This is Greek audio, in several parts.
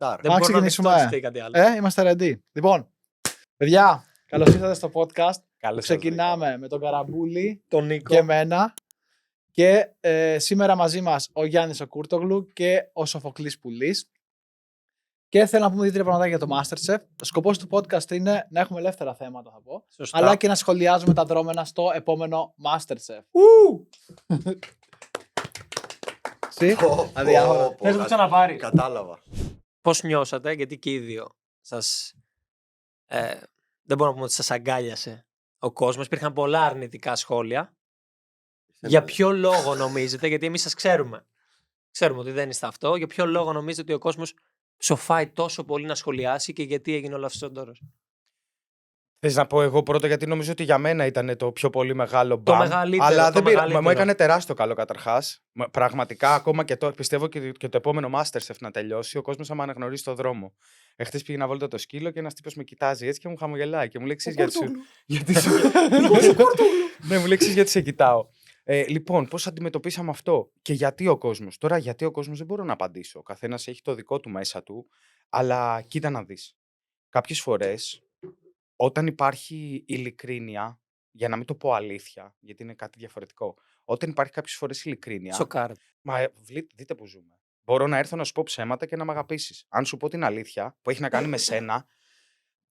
Δεν Πάμε να ξεκινήσουμε. Είμαστε ready. Λοιπόν, παιδιά, καλώς ήρθατε στο podcast. Ξεκινάμε με τον Καραμπούλη, τον Νίκο και εμένα. Και σήμερα μαζί μας ο Γιάννης ο Κούρτογλου και ο Σοφοκλής Πουλής. Και θέλω να πούμε δύο-τρία πραγματάκια για το MasterChef. Ο σκοπός του podcast είναι να έχουμε ελεύθερα θέματα, θα πω. Σωστά. Αλλά και να σχολιάζουμε τα δρόμενα στο επόμενο MasterChef. Αδιάφορα. Θες να το ξαναπάρει. Κατάλαβα. Πώς νιώσατε, γιατί και οι δύο σας... δεν μπορώ να πούμε ότι σας αγκάλιασε ο κόσμος. Υπήρχαν πολλά αρνητικά σχόλια. Για ποιο λόγο νομίζετε, γιατί εμείς σας ξέρουμε. Ξέρουμε ότι δεν είστε αυτό. Για ποιο λόγο νομίζετε ότι ο κόσμος ψοφάει τόσο πολύ να σχολιάσει και γιατί έγινε όλο αυτό τώρα? Θες να πω εγώ πρώτα, γιατί νομίζω ότι για μένα ήταν το πιο πολύ μεγάλο μπαμ. Το μεγαλύτερο. Αλλά το μεγαλύτερο. μου έκανε τεράστιο καλό καταρχάς. Πραγματικά, ακόμα και τώρα, πιστεύω και το επόμενο MasterChef να τελειώσει, ο κόσμος θα με αναγνωρίσει στο δρόμο. Εχθές πήγαινα βόλτα το σκύλο και ένας τύπος με κοιτάζει έτσι και μου χαμογελάει και μου λέει εξής Ναι, μου λέει εξής γιατί σε κοιτάω. Λοιπόν, πώς αντιμετωπίσαμε αυτό και γιατί ο κόσμος? Τώρα, γιατί ο κόσμος δεν μπορώ να απαντήσω. Ο καθένας έχει το δικό του μέσα του, αλλά κοίτα να δεις. Κάποιες φορές, όταν υπάρχει ειλικρίνεια, για να μην το πω αλήθεια, γιατί είναι κάτι διαφορετικό, όταν υπάρχει κάποιες φορές ειλικρίνεια. Σοκάρ. Μα δείτε που ζούμε. Μπορώ να έρθω να σου πω ψέματα και να μ' αγαπήσεις. Αν σου πω την αλήθεια που έχει να κάνει με σένα,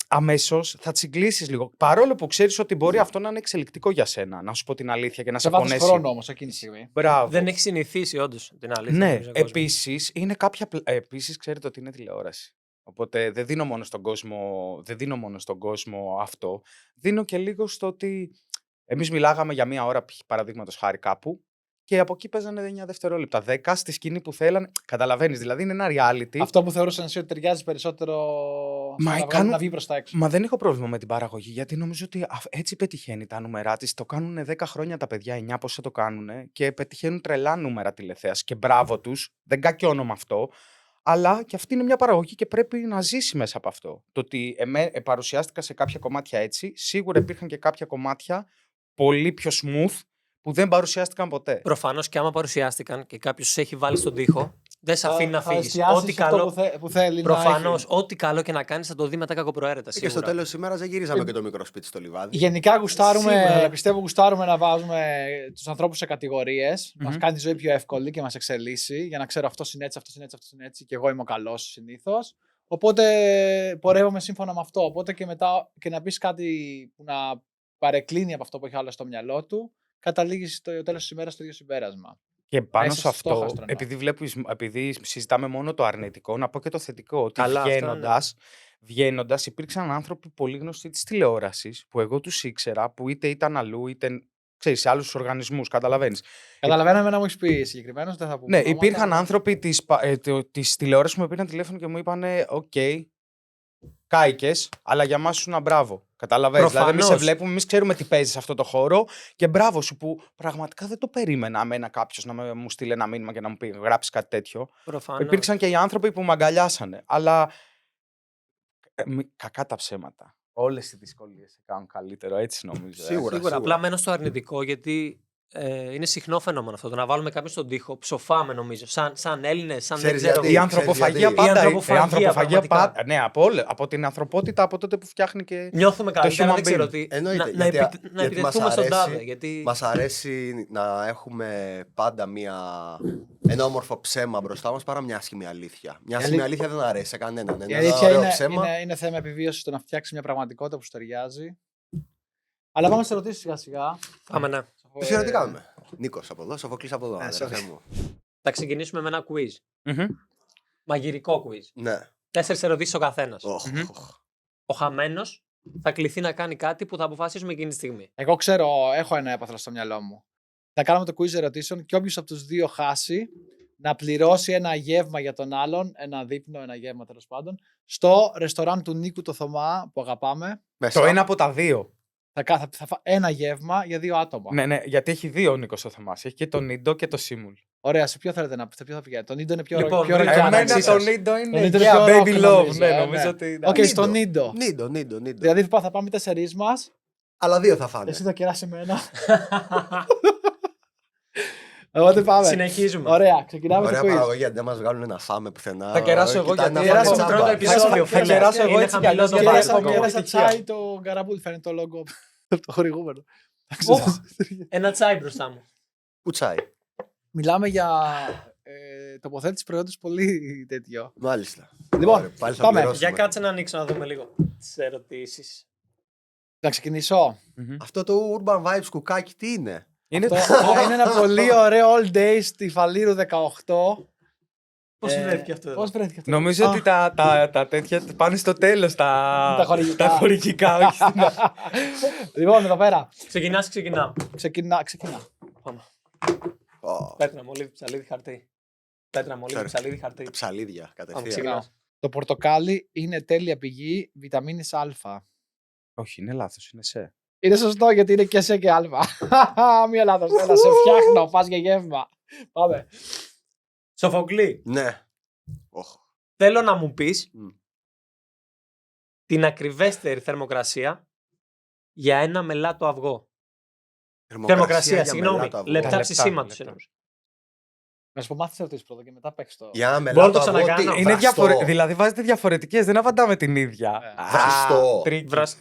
αμέσως θα τσιγκλίσεις λίγο. Παρόλο που ξέρεις ότι μπορεί αυτό να είναι εξελικτικό για σένα, να σου πω την αλήθεια και να σε πονέσει. Σε βάθος χρόνου όμως εκείνη τη στιγμή. Μπράβο. Δεν έχει συνηθίσει όντως την αλήθεια. Ναι, επίσης ξέρετε ότι είναι τηλεόραση. Οπότε δεν δίνω μόνο στον κόσμο αυτό. Δίνω και λίγο στο ότι εμείς μιλάγαμε για μία ώρα, παραδείγματος χάρη κάπου, και από εκεί παίζανε 9 δευτερόλεπτα. 10 στη σκηνή που θέλανε. Καταλαβαίνεις, δηλαδή είναι ένα reality. Αυτό που θεωρούσαν εσύ ότι ταιριάζει περισσότερο να βγει προς τα έξω. Μα δεν έχω πρόβλημα με την παραγωγή, γιατί νομίζω ότι έτσι πετυχαίνει τα νούμερά της. Το κάνουν 10 χρόνια τα παιδιά, 9 πόσα το κάνουν, και πετυχαίνουν τρελά νούμερα τηλεθέαση. Και μπράβο τους, δεν κακιώνω με αυτό. Αλλά και αυτή είναι μια παραγωγή και πρέπει να ζήσει μέσα από αυτό. Το ότι παρουσιάστηκα σε κάποια κομμάτια έτσι, σίγουρα υπήρχαν και κάποια κομμάτια πολύ πιο smooth που δεν παρουσιάστηκαν ποτέ. Προφανώς και άμα παρουσιάστηκαν και κάποιος σε έχει βάλει στον τοίχο, δεν σε αφήνει να φύγεις. Ό,τι καλό που θέλει. Προφανώς, ό,τι καλό και να κάνεις θα το δει μετά κακοπροαίρετα. Και στο τέλος της ημέρας δεν γυρίζαμε και το μικρό σπίτι στο λιβάδι. Γενικά γουστάρουμε να βάζουμε τους ανθρώπους σε κατηγορίες. Μας κάνει τη ζωή πιο εύκολη και μας εξελίσσει. Για να ξέρω αυτός είναι έτσι, αυτός είναι έτσι, αυτός είναι έτσι. Και εγώ είμαι ο καλός συνήθως. Οπότε πορεύομαι σύμφωνα με αυτό. Οπότε και μετά και να πεις κάτι που να παρεκκλίνει από αυτό που έχει άλλο στο μυαλό του, καταλήγει στο τέλος της ημέρας στο ίδιο συμπέρασμα. Και πάνω σε αυτό, επειδή συζητάμε μόνο το αρνητικό, να πω και το θετικό. Ότι βγαίνοντας, υπήρξαν άνθρωποι πολύ γνωστοί της τηλεόρασης, που εγώ τους ήξερα, που είτε ήταν αλλού, είτε σε άλλους οργανισμούς. Καταλαβαίνεις. Καταλαβαίναμε να μου έχεις πει συγκεκριμένως, δεν θα πούμε. Ναι, υπήρχαν άνθρωποι της τηλεόρασης που με πήραν τηλέφωνο και μου είπανε: «Οκ, κάηκες, αλλά για μας ήσουν μπράβο». Καταλαβαίνεις. Δηλαδή, εμείς σε βλέπουμε, εμείς ξέρουμε τι παίζεις σε αυτό το χώρο και μπράβο σου που πραγματικά δεν το περίμενα αμένα κάποιος να μου στείλει ένα μήνυμα και να μου πει: «Γράψεις κάτι τέτοιο». Προφανώς. Υπήρξαν και οι άνθρωποι που με αγκαλιάσανε. Αλλά κακά τα ψέματα. Όλες οι δυσκολίες σε κάνουν καλύτερο, έτσι νομίζω. Σίγουρα. Απλά μένω στο αρνητικό, γιατί είναι συχνό φαινόμενο αυτό. Το να βάλουμε κάποιον στον τοίχο, ψοφάμε νομίζω. Σαν Έλληνες, σαν δεν ξέρω. Η ανθρωποφαγία πάντα. Ναι, από την ανθρωπότητα, από τότε που φτιάχνει και. Νιώθουμε καλύτερα, δεν ξέρω τι. Να επιτεθούμε στον τάδε. Γιατί μας αρέσει να έχουμε πάντα ένα όμορφο ψέμα μπροστά μας παρά μια άσχημη αλήθεια. Μια άσχημη αλήθεια δεν αρέσει σε κανέναν. Η αλήθεια είναι θέμα επιβίωσης το να φτιάξει μια πραγματικότητα που σου ταιριάζει. Αλλά πάμε σε ερωτήσεις σιγά-σιγά. Πάμε, ναι. Φυσιολογικά είμαι. Νίκος από εδώ, Σοφοκλής από εδώ. Θα ξεκινήσουμε με ένα quiz. Μαγειρικό quiz. Ναι. 4 ερωτήσεις ο καθένας. Ο χαμένος θα κληθεί να κάνει κάτι που θα αποφασίσουμε εκείνη τη στιγμή. Εγώ ξέρω, έχω ένα έπαθλο στο μυαλό μου. Θα κάνουμε το quiz ερωτήσεων και όποιος από τους δύο χάσει να πληρώσει ένα γεύμα για τον άλλον, ένα δείπνο, ένα γεύμα τέλος πάντων, στο ρεστοράν του Νίκου το Θωμά που αγαπάμε. Το ένα από τα δύο. Ένα γεύμα για 2 άτομα. Ναι, γιατί έχει 2 ο Νίκος ο Θωμάς. Έχει και τον Νίντο και το Σίμουλ. Ωραία, σε ποιο θέλετε να πείτε, ποιο θα πηγαίνετε? Το Νίντο είναι πιο ωραίο. Το Νίντο είναι baby love. Ναι, νομίζω ότι. Οκ, στο Νίντο. Νίντο. Δηλαδή θα πάμε 4 μας. Αλλά 2 θα φάνε. Εσύ θα κεράσει εμένα. Οπότε πάμε. Συνεχίζουμε. Ωραία, ξεκινάμε το Ωραία quiz. παραγωγή, γιατί δεν μα βγάλουν να φάμε πουθενά. Θα κεράσω εγώ, Κοιτάνε γιατί να φάνε κεράσω τσάμπα. πρώτο επεισόδιο. Θα κεράσω εγώ Είναι έτσι κι χαμηλό αλλιώς το για βάρος. να Κέρασα επιτυχία. τσάι το γκαραμπούλ, φαίνεται το λόγο από το χορηγούμενο. Ένα τσάι μπροστά μου. Κουτσάι. Μιλάμε για τοποθέτηση προϊόντος πολύ τέτοιο. Μάλιστα. Λοιπόν, Ωραία, πάλι θα πάμε. πληρώσουμε. Για κάτσε να ανοίξω να δούμε λίγο τις ερωτήσεις. Θα ξεκινήσω. Αυτό το Urban Vibes κουκάκι τι είναι? Είναι Αυτό είναι ένα πολύ ωραίο all day στη Φαλήρου 18. Πώς βρέθηκε αυτό εδώ? Πώς βρέθηκε αυτό? Νομίζω ότι τα τέτοια πάνε στο τέλος. Τα χορηγικά. Τα χορηγικά, όχι στην αρχή. Λοιπόν, εδώ πέρα. Ξεκινάς, ξεκινάω. Ξεκινά. Πάμε. Ω, Πέτρα, μολύβι, ψαλίδι, χαρτί. Πέτρα, μολύβι, Ξέρω. ψαλίδι, χαρτί. Ψαλίδια κατευθείαν. ξεκινάω. Το πορτοκάλι είναι τέλεια πηγή βιταμίνης Α. Όχι, είναι λάθος, είναι σε. Είναι σωστό γιατί είναι και σε και Α. Μία λάθος. Έλα, σε φτιάχνω. Πας για γεύμα. Πάμε. Σοφοκλή, Ναι. Οχ. θέλω να μου πεις Μμ. την ακριβέστερη θερμοκρασία για ένα μελάτο αυγό. Θερμοκρασία, για συγγνώμη. μελάτο αυγό. Λεπτά λεπτά, ψησίματος λεπτά. εννοούσα. Να σου πω μάθεις ερωτήσεις πρώτα και μετά παίξεις το. Για να Μπορώ να μελάτο το αυγό, ξανακάνω. τι, Είναι βραστό. δηλαδή βάζετε διαφορετικές, δεν απαντάμε την ίδια. Βραστό. Τρίκι. Βρας-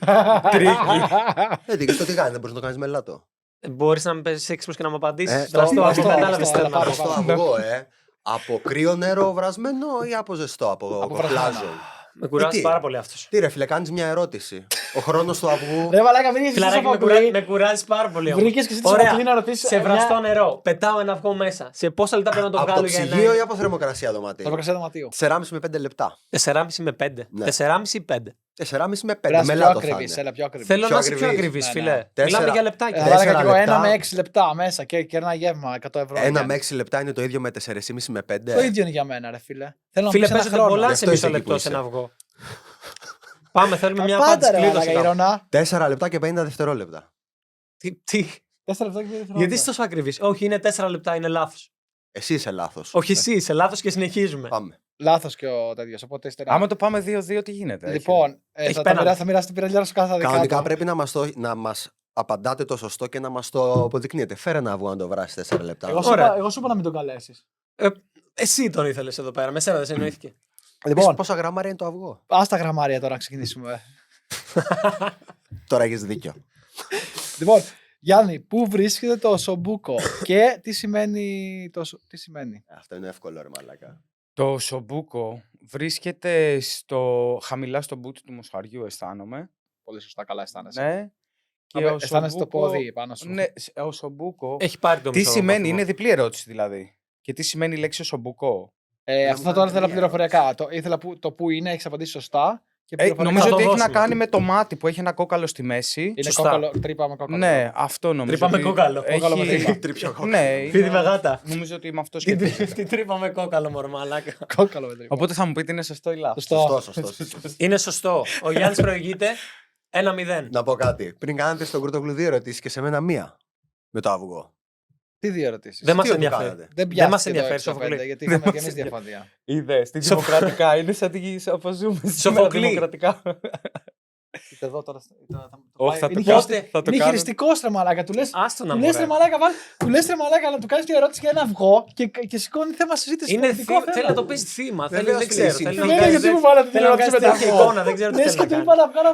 Και στο τι κάνει, δεν μπορείς να το κάνεις μελάτο. Μπορείς να με παίζεις έξυπνος και να μου απαντήσεις. Στο- Βραστό αυγό, στο- κατάλαβες στο- τι θέλω να στο- πω. Στο αυγό, Από κρύο νερό βρασμένο ή από ζεστό, από βρασμένο. κοκλάζο. Με κουράζει τι? πάρα πολύ αυτός. Τι ρε φίλε, κάνεις μια ερώτηση. Ο χρόνος του αυγού. Ρε μαλάκα, βρήκες και εσύ Φιλαράκι, Σοφοκλή. με κουράζει πάρα πολύ. όμως. Βρήκες και εσύ τη Ωραία. Σοφοκλή να ρωτήσεις. Σε βραστό νερό, πετάω ένα αυγό μέσα. Σε πόσα λεπτά πρέπει να το Από το βγάλω για ψυγείο ή ένα. από θερμοκρασία δωματίου. Θερμοκρασία δωματίου. 4,5 με 5 λεπτά. 4,5 με 5. Ναι. 4,5 ή 5. 4,5 με 5. Πρέπει να είσαι πιο Μελάτο θα ακριβής. είναι. Έλα, πιο ακριβής. Θέλω Πιο να είσαι πιο ακριβής. ακριβής, Ναι, φίλε. ναι. Τέσσερα- Μιλάμε για λεπτάκια. Θα έλεγα και εγώ 1 λεπτά. με 6 λεπτά μέσα και ένα γεύμα 100 ευρώ. 1 με 6 λεπτά είναι το ίδιο με 4,5 με 5. Το ίδιο είναι για μένα, ρε φίλε. Θέλω να Φίλε, πεις ένα παίζονται χρόνο. πολλά Γι' σε αυτό μισό είσαι εκεί λεπτό που σε ένα είσαι. αυγό. Πάμε, θέλουμε μια Πάντα απάντηση ρε μαλάκα, κλείδωση. Ηρώνα. 4 λεπτά και 50 δευτερόλεπτα. Τι, 4 λεπτά και 2 δευτερόλεπτα. γιατί είσαι τόσο ακριβής? Όχι, είναι 4 λεπτά, είναι λάθος. Εσύ είσαι λάθος. Όχι, εσύ είσαι λάθος και συνεχίζουμε. Πάμε. Λάθος και ο τέτοιος, οπότε είστε Άμα το πάμε 2-2, τι γίνεται? Λοιπόν, Έχει θα πέναλτι. θα μοιράσετε πυρελιά σου κάθε Κανονικά δεκάτο. πρέπει να μας απαντάτε το σωστό και να μας το αποδεικνύετε. Φέρε ένα αυγό να το βράσεις 4 λεπτά. Ωραία. Εγώ σου είπα να μην τον καλέσεις. Εσύ τον ήθελες εδώ πέρα, με σένα δεν σε εννοήθηκε. Λοιπόν, Πόσα γραμμάρια είναι το αυγό. ας τα γραμμάρια τώρα να ξεκινήσουμε. Τώρα έχεις δίκιο. Λοιπόν, Γιάννη, πού βρίσκεται το σομπούκο και τι σημαίνει τι σημαίνει. Αυτό είναι εύκολο ρε μαλάκα. Το σομπούκο βρίσκεται χαμηλά στο μπούτι του μοσχαριού, αισθάνομαι. Πολύ σωστά, καλά αισθάνεσαι. Ναι. Αισθάνεσαι το πόδι πάνω σου. Ναι, ο σομπούκο. Έχει πάρει το Τι μισό σημαίνει, βαθμό. είναι διπλή ερώτηση δηλαδή. Και τι σημαίνει η λέξη σομπούκο. Αυτό τώρα ήθελα πληροφοριακά. Ήθελα το που είναι, έχει απαντήσει σωστά. Και πληροφοριακά. Νομίζω το ότι έχει να δώσουμε. κάνει με το μάτι που έχει ένα κόκαλο στη μέση. Είναι Σωστά. κόκαλο, τρύπα με κόκαλο. Ναι, αυτό νομίζω. Τρύπα με ότι κόκαλο. Κόκαλο με τρύπα. Τρίπιο κόκαλο. Ναι, Φίδι με γάτα. νομίζω ότι με αυτό Την σχετίζεται. την τρύπα με κόκαλο, μορμαλάκα. Κόκαλο με τρύπα. Οπότε θα μου πείτε είναι σωστό ή λάθος. Σωστό. Σωστό. Είναι σωστό. Ο Γιάννης προηγείται 1-0. Να πω κάτι. Πριν κάνατε στον Κουρτογλου 2 ερωτήσεις και σε μένα μία. Με το αυγό. Τι δύο ερωτήσεις. Δεν μας Τι του ενδιαφέρει. κάνατε? Δεν μας πιάστηκε ενδιαφέρει, το 6-5, Σοφοκλή. γιατί είχαμε και εμείς διαφωνία. Είδε, στη δημοκρατικά είναι σαν όπως ζούμε σήμερα Σοφοκλή. δημοκρατικά. Κοίτα εδώ τώρα. Όχι, θα το Είναι κάνω. χειριστικό. Θα το Είναι κάνω. χειριστικός ρε μαλάκα. Του λες Άστο να Του μου λες ρε μαλάκα, να του κάνεις μια ερώτηση για ένα αυγό και σηκώνει θέμα συζήτηση. Είναι πολιτικό θύμα. θέμα. Θέλει να το πεις θύμα. Βεβαίως, Δεν φίλε, ξέρω. εσύ. Θέλει να Ναι, βγάλει γιατί τέτοια- μου βάλατε την θέλει να ερώτηση βγάλει με τα τέτοια αυγό. εικόνα. Δεν ξέρω τι Λες θέλει και να του κάνει. είπα να βγάλω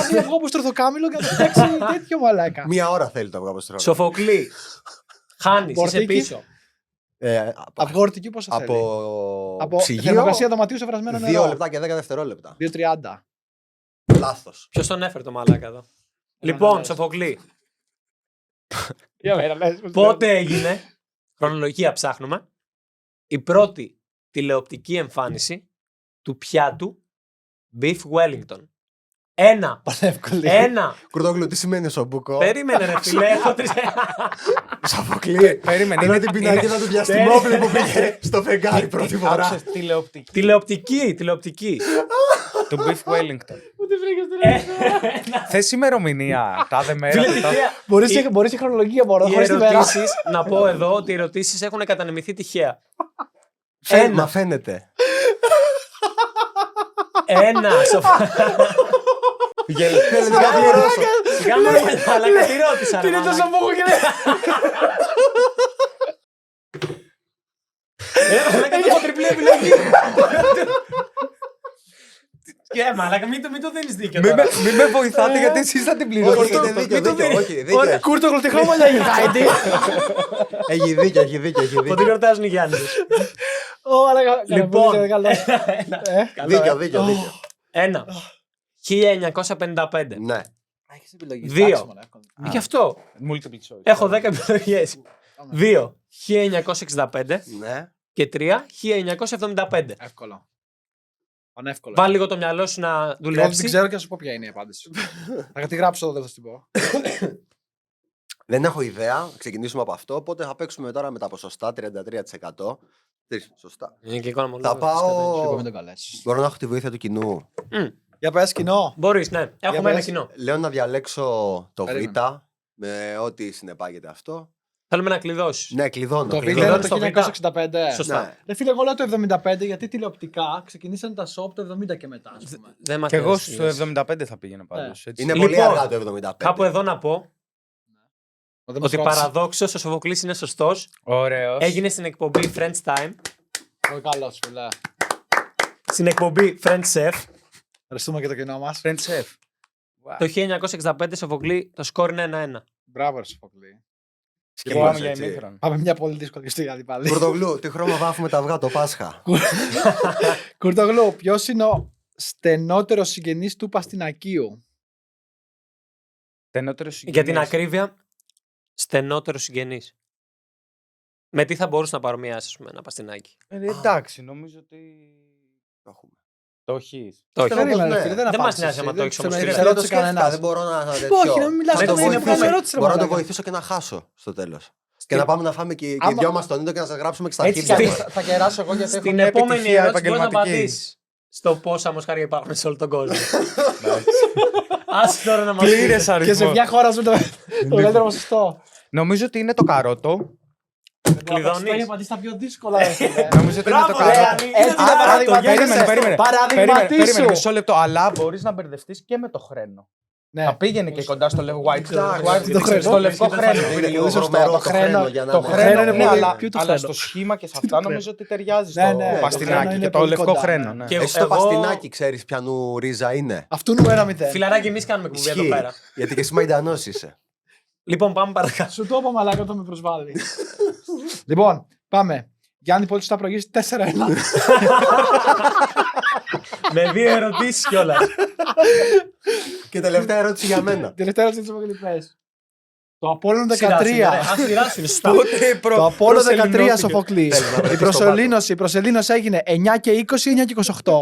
ένα αυγό που στροφοκάμιλο και να του παίξει τέτοιο μαλάκα. Μία ώρα θέλει το αυγό από στρώνω. Σοφοκλή. Χάνεις, είσαι Μπορτίκι. πίσω. Αυγό ορτικού πόσο θέλει. Από ψυγείο θερμοκρασία δωματίου σε βρασμένο 2 νερό. λεπτά και 10 δευτερόλεπτα. 2.30. Λάθος. Ποιος τον έφερε το μαλάκα εδώ. Λοιπόν, λες. Σοφοκλή. Για μένα, λες. Πότε έγινε, χρονολογία ψάχνουμε, η πρώτη τηλεοπτική εμφάνιση του πιάτου Beef Wellington. Ένα. Εύκολη. Ένα. Κουρτογλου, τι σημαίνει σομπούκο. Περίμενε ρε φίλε. Έχω τρεις- Σοφοκλή. Περίμενε. Είναι την πινακίδα του διαστημόπλου που πήγε στο φεγγάρι πρώτη φορά. Άκουσες τηλεοπτική. Τηλεοπτική. Το Beef Wellington. Ούτε βρήκες την Θες ημερομηνία. Τάδε μέρα. Φίλε, τυχαία. Μπορείς η χρονολογία μπορώ, Οι χωρίς τη μέρα. ερωτήσεις, να πω εδώ ότι οι ερωτήσεις έχουν κατανεμηθεί τυχαία. Μα φαίνεται. Ένα. Θέλετε να πληρώσω. Σιγά μου, αλλά τι ρώτησα. Τι ρε είναι το μαλάκα. σομπούκο και Μαλάκα, μην το δίνεις δίκιο Μην τώρα. με βοηθάτε γιατί εσείς θα την πληρώσετε. Έχετε δίκιο. Όχι, δίκιο. Κούρτογλου, τι χρώμα λέγει Χάιντι. Έχει δίκιο. Πότε γιορτάζουν οι Γιάννης. Λοιπόν. Δίκιο. 1. 1955. Ναι. Έχεις επιλογή. 2. Γι' αυτό. Multiple choice. Έχω 10 επιλογές. 2. 1965. Ναι. Και 3. 1975. Εύκολο. Πανεύκολο. Βάλει λίγο το μυαλό σου να Εγώ δεν δουλέψει. ξέρω και να σου πω ποια είναι η απάντηση. Θα τη γράψω εδώ, δεν θα σου την πω. Δεν έχω ιδέα. Ξεκινήσουμε από αυτό. Οπότε θα παίξουμε τώρα με τα ποσοστά 33%. Σωστά. Είναι και εικόνα μόνο. Θα πάω. Μην τον καλέσεις. Μπορώ να έχω τη βοήθεια του κοινού. Για πες κοινό. Μπορείς, ναι. Έχουμε ένα πες. κοινό. Λέω να διαλέξω το Β Περίμενε. με ό,τι συνεπάγεται αυτό. Θέλουμε να κλειδώσεις. Ναι, κλειδώνω. Το Β κλειδώνω είναι στο το Β. 1965. Σωστά. Ναι. Ρε φίλε, εγώ λέω το 75 γιατί τηλεοπτικά ξεκινήσαν τα σοπ το 70 και μετά. Ας πούμε. Δεν μας Και εγώ νοιάζει. στο 75 θα πήγαινα πάντως. έτσι. Είναι Λοιπόν, πολύ αργά το 75. Κάπου εδώ να πω Δεν μας ότι ρώτησε. παραδόξως ο Σοφοκλής είναι σωστός. Ωραίος. Έγινε στην εκπομπή French Time. Πολύ καλός, φίλε. Στην εκπομπή French Chef. Ευχαριστούμε και το κοινό μας. French chef. Το 1965 Σοφοκλή το σκόρ είναι 1-1. Μπράβο, ρε Σοφοκλή. Και Σκεφτόμαστε, πάμε για έτσι. ημίχρονο. Πάμε μια πολύ δύσκολη ιστορία πάλι. Κουρτογλού, τι χρώμα βάφουμε τα αυγά το Πάσχα. Κουρτογλού, ποιος είναι ο στενότερος συγγενής του Παστινακίου? Στενότερος Για την συγγενής. ακρίβεια, στενότερο συγγενής. Με τι θα μπορούσε να παρομοιάσει ένα παστινάκι. Εντάξει, νομίζω ότι Το έχουμε. το έχεις. Το έχει. Περίμενε, Περίμενε, ναι. φίλε, Δεν μας απάντησες νοιάζει εσύ, άμα το έχεις όμως σε στείλει. με ρώτησε σκέφτηκα, κανένας. δεν μπορώ να. Όχι, να μην μιλάς, Να το δεν είναι βοηθήσω. μια ερώτηση, ρε Μπορώ να το μαλάκα. βοηθήσω και να χάσω στο τέλος. Και να πάμε να φάμε και οι δυο μας τον ίντο και να σας γράψουμε και στα Έτσι αρχίδια κι μας. αλλιώς θα κεράσω εγώ γιατί έχω Στην μια επόμενη επιτυχία ερώτηση μπορείς να επαγγελματική. απαντήσεις στο πόσα μοσχάρια υπάρχουν σε όλο τον κόσμο. Άσε τώρα να μας Πλήρες πεις. Και σε αριθμός. ποια χώρα ζουν το μεγαλύτερο ποσοστό? Νομίζω ότι είναι το καρότο. Κλειδώνεις. Έχει απαντήσει τα πιο δύσκολα. ρε φίλε. Νομίζω ότι είναι το Μπράβο, ρε, καρότο. Άννη. Έτσι είναι παράδειγμα. Περίμενε. Παραδειγματίσου. Περίμενε μισό λεπτό. Αλλά μπορείς να μπερδευτείς και με το χρένο. Ναι. Θα πήγαινε και κοντά στο Level White. Εντάξει, το χρένο. Στο λευκό χρένο. Είναι λίγο σωστό, βρωμερό το το χρένο- χρένο για να Το είναι- χρένο χρένο, είναι ναι, πολύ- ποιο το αλλά χρένο? στο σχήμα και σε το αυτά χρένο? νομίζω ότι ταιριάζει Ναι, στο ναι, το παστινάκι χρένο και είναι το πολύ λευκό κοντά, χρένο. ναι. ναι. Και Εσύ το εγώ- παστινάκι ξέρεις ποιανού ρίζα είναι. Αυτού νου 1-0. Φιλαράκι, εμείς κάνουμε κουμπί εδώ Ισχύει. πέρα. Γιατί και εσύ Μαϊντανός είσαι. Λοιπόν, πάμε παρακάτω. Σου το είπα μαλάκα όταν με προσβάλλει. Λοιπόν, πάμε. Γιάννη, πότε σου θα προηγήσει 4-1. Με 2 ερωτήσεις κιόλας. Και τελευταία ερώτηση για μένα. Τελευταία ερώτηση της Σοφοκλής. Το Απόλλων Σειρά σου είναι, ρε. 13. Α, σειρά σου είναι, σωστά. Το Απόλλων 13 προσελεινώθηκε. Σοφοκλής. Θέλει να βρεθεί Η προσελήνωση έγινε 9 και 20 ή 9 και 28.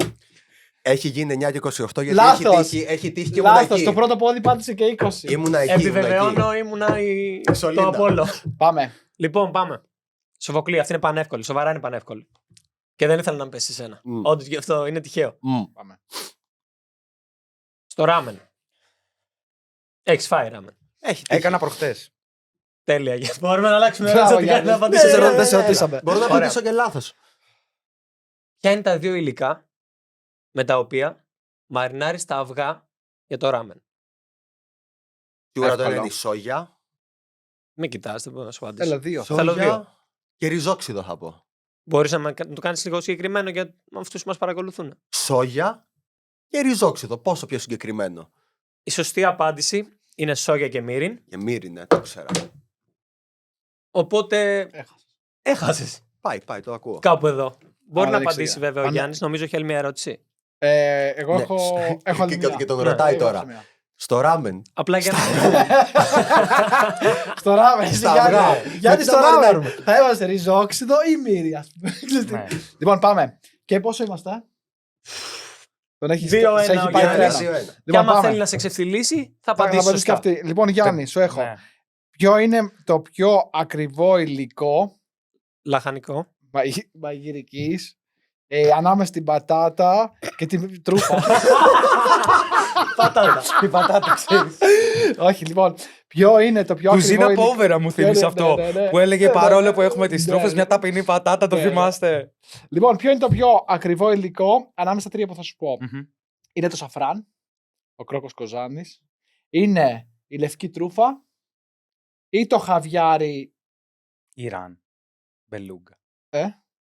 Έχει γίνει 9 και 28 γιατί Λάθος. έχει τύχει και ήμουν Λάθος, εκεί. το πρώτο πόδι πάτησε και 20. Ήμουνα εκεί. ήμουνα εκεί. Επιβεβαιώνω, ήμουνα το Σωλήνα. Απόλλω. Πάμε. Λοιπόν, πάμε. Σοφοκλή, αυτή είναι πανεύκολη. Σοβαρά είναι πανεύκολη. Και δεν ήθελα να πέσει σε ένα. Μμ. Όντως, γι' αυτό είναι τυχαίο. Πάμε. Στο ράμεν. Έχεις φάει ράμεν. Έχει τύχει. Έκανα προχτές. Τέλεια. Μπορούμε να αλλάξουμε Μπράβο, ερώτηση. Γιάννη. Να απαντήσω. Ναι, ναι, σε δεν σε ρωτήσαμε. Μπορώ να Ωραία. απαντήσω και λάθος. Ποια είναι τα δύο υλικά με τα οποία μαρινάρεις τα αυγά για το ράμεν? Σίγουρα το Εύκολο. ένα είναι η σόγια. Μην κοιτάς, δεν μπορώ να σου απαντήσω. Έλα, δύο. Θέλω δύο. Σόγια και ριζόξιδο θα πω. Μπορείς να το κάνεις λίγο συγκεκριμένο για αυτούς που μας παρακολουθούν. Σόγια και ριζόξιδο. Πόσο πιο συγκεκριμένο. Η σωστή απάντηση είναι σόγια και μύριν. Και μύρινα, το ξέρα. Οπότε Έχασες. έχασες Πάει, το ακούω. κάπου εδώ. Μπορεί Α, να δεν απαντήσει ξέρω. βέβαια ο Πάνε- Γιάννης. Νομίζω έχει άλλη μια ερώτηση. Εγώ Ναι. έχω άλλη Και μία. τον Ναι. ρωτάει Εγώ τώρα. έχω μία. Στο ράμεν. Απλά για να. Στο ράμεν. Στα αυγά. Γιατί Με στο τα ράμεν. μαρινάρουμε. Θα έμαστε ριζόξιδο ή μύρι, ας πούμε. Ναι. Λοιπόν, πάμε. Και πόσο είμαστε? Τον έχει 2-1 σε έχει ο πάει Γιάννης. τρένα. 2-1. Και Λοιπόν, άμα πάμε. θέλει να σε ξεφτυλίσει, θα Θα απαντήσει απαντήσω και σωστά. αυτή. Λοιπόν, Γιάννη, σου έχω. Ναι. Ποιο είναι το πιο ακριβό υλικό Λαχανικό. μαγειρικής ανάμεσα στην πατάτα και την τρούφα? Πατάτα. Η πατάτα, ξέρεις. Όχι, λοιπόν. Ποιο είναι το πιο ακριβό Κουζίνα υλικό? πόβερα μου θύμισε Ναι, αυτό. ναι, ναι. Που έλεγε Ναι, παρόλο ναι, που έχουμε τις ναι, τρούφες, ναι. μια ταπεινή πατάτα, το Ναι, ναι. θυμάστε. Λοιπόν, ποιο είναι το πιο ακριβό υλικό ανάμεσα στα τρία που θα σου πω? Μμμ. Είναι το σαφράν, ο κρόκος κοζάνης, είναι η λευκή τρούφα ή το χαβιάρι. Ιράν. Μπελούγκα. Ε?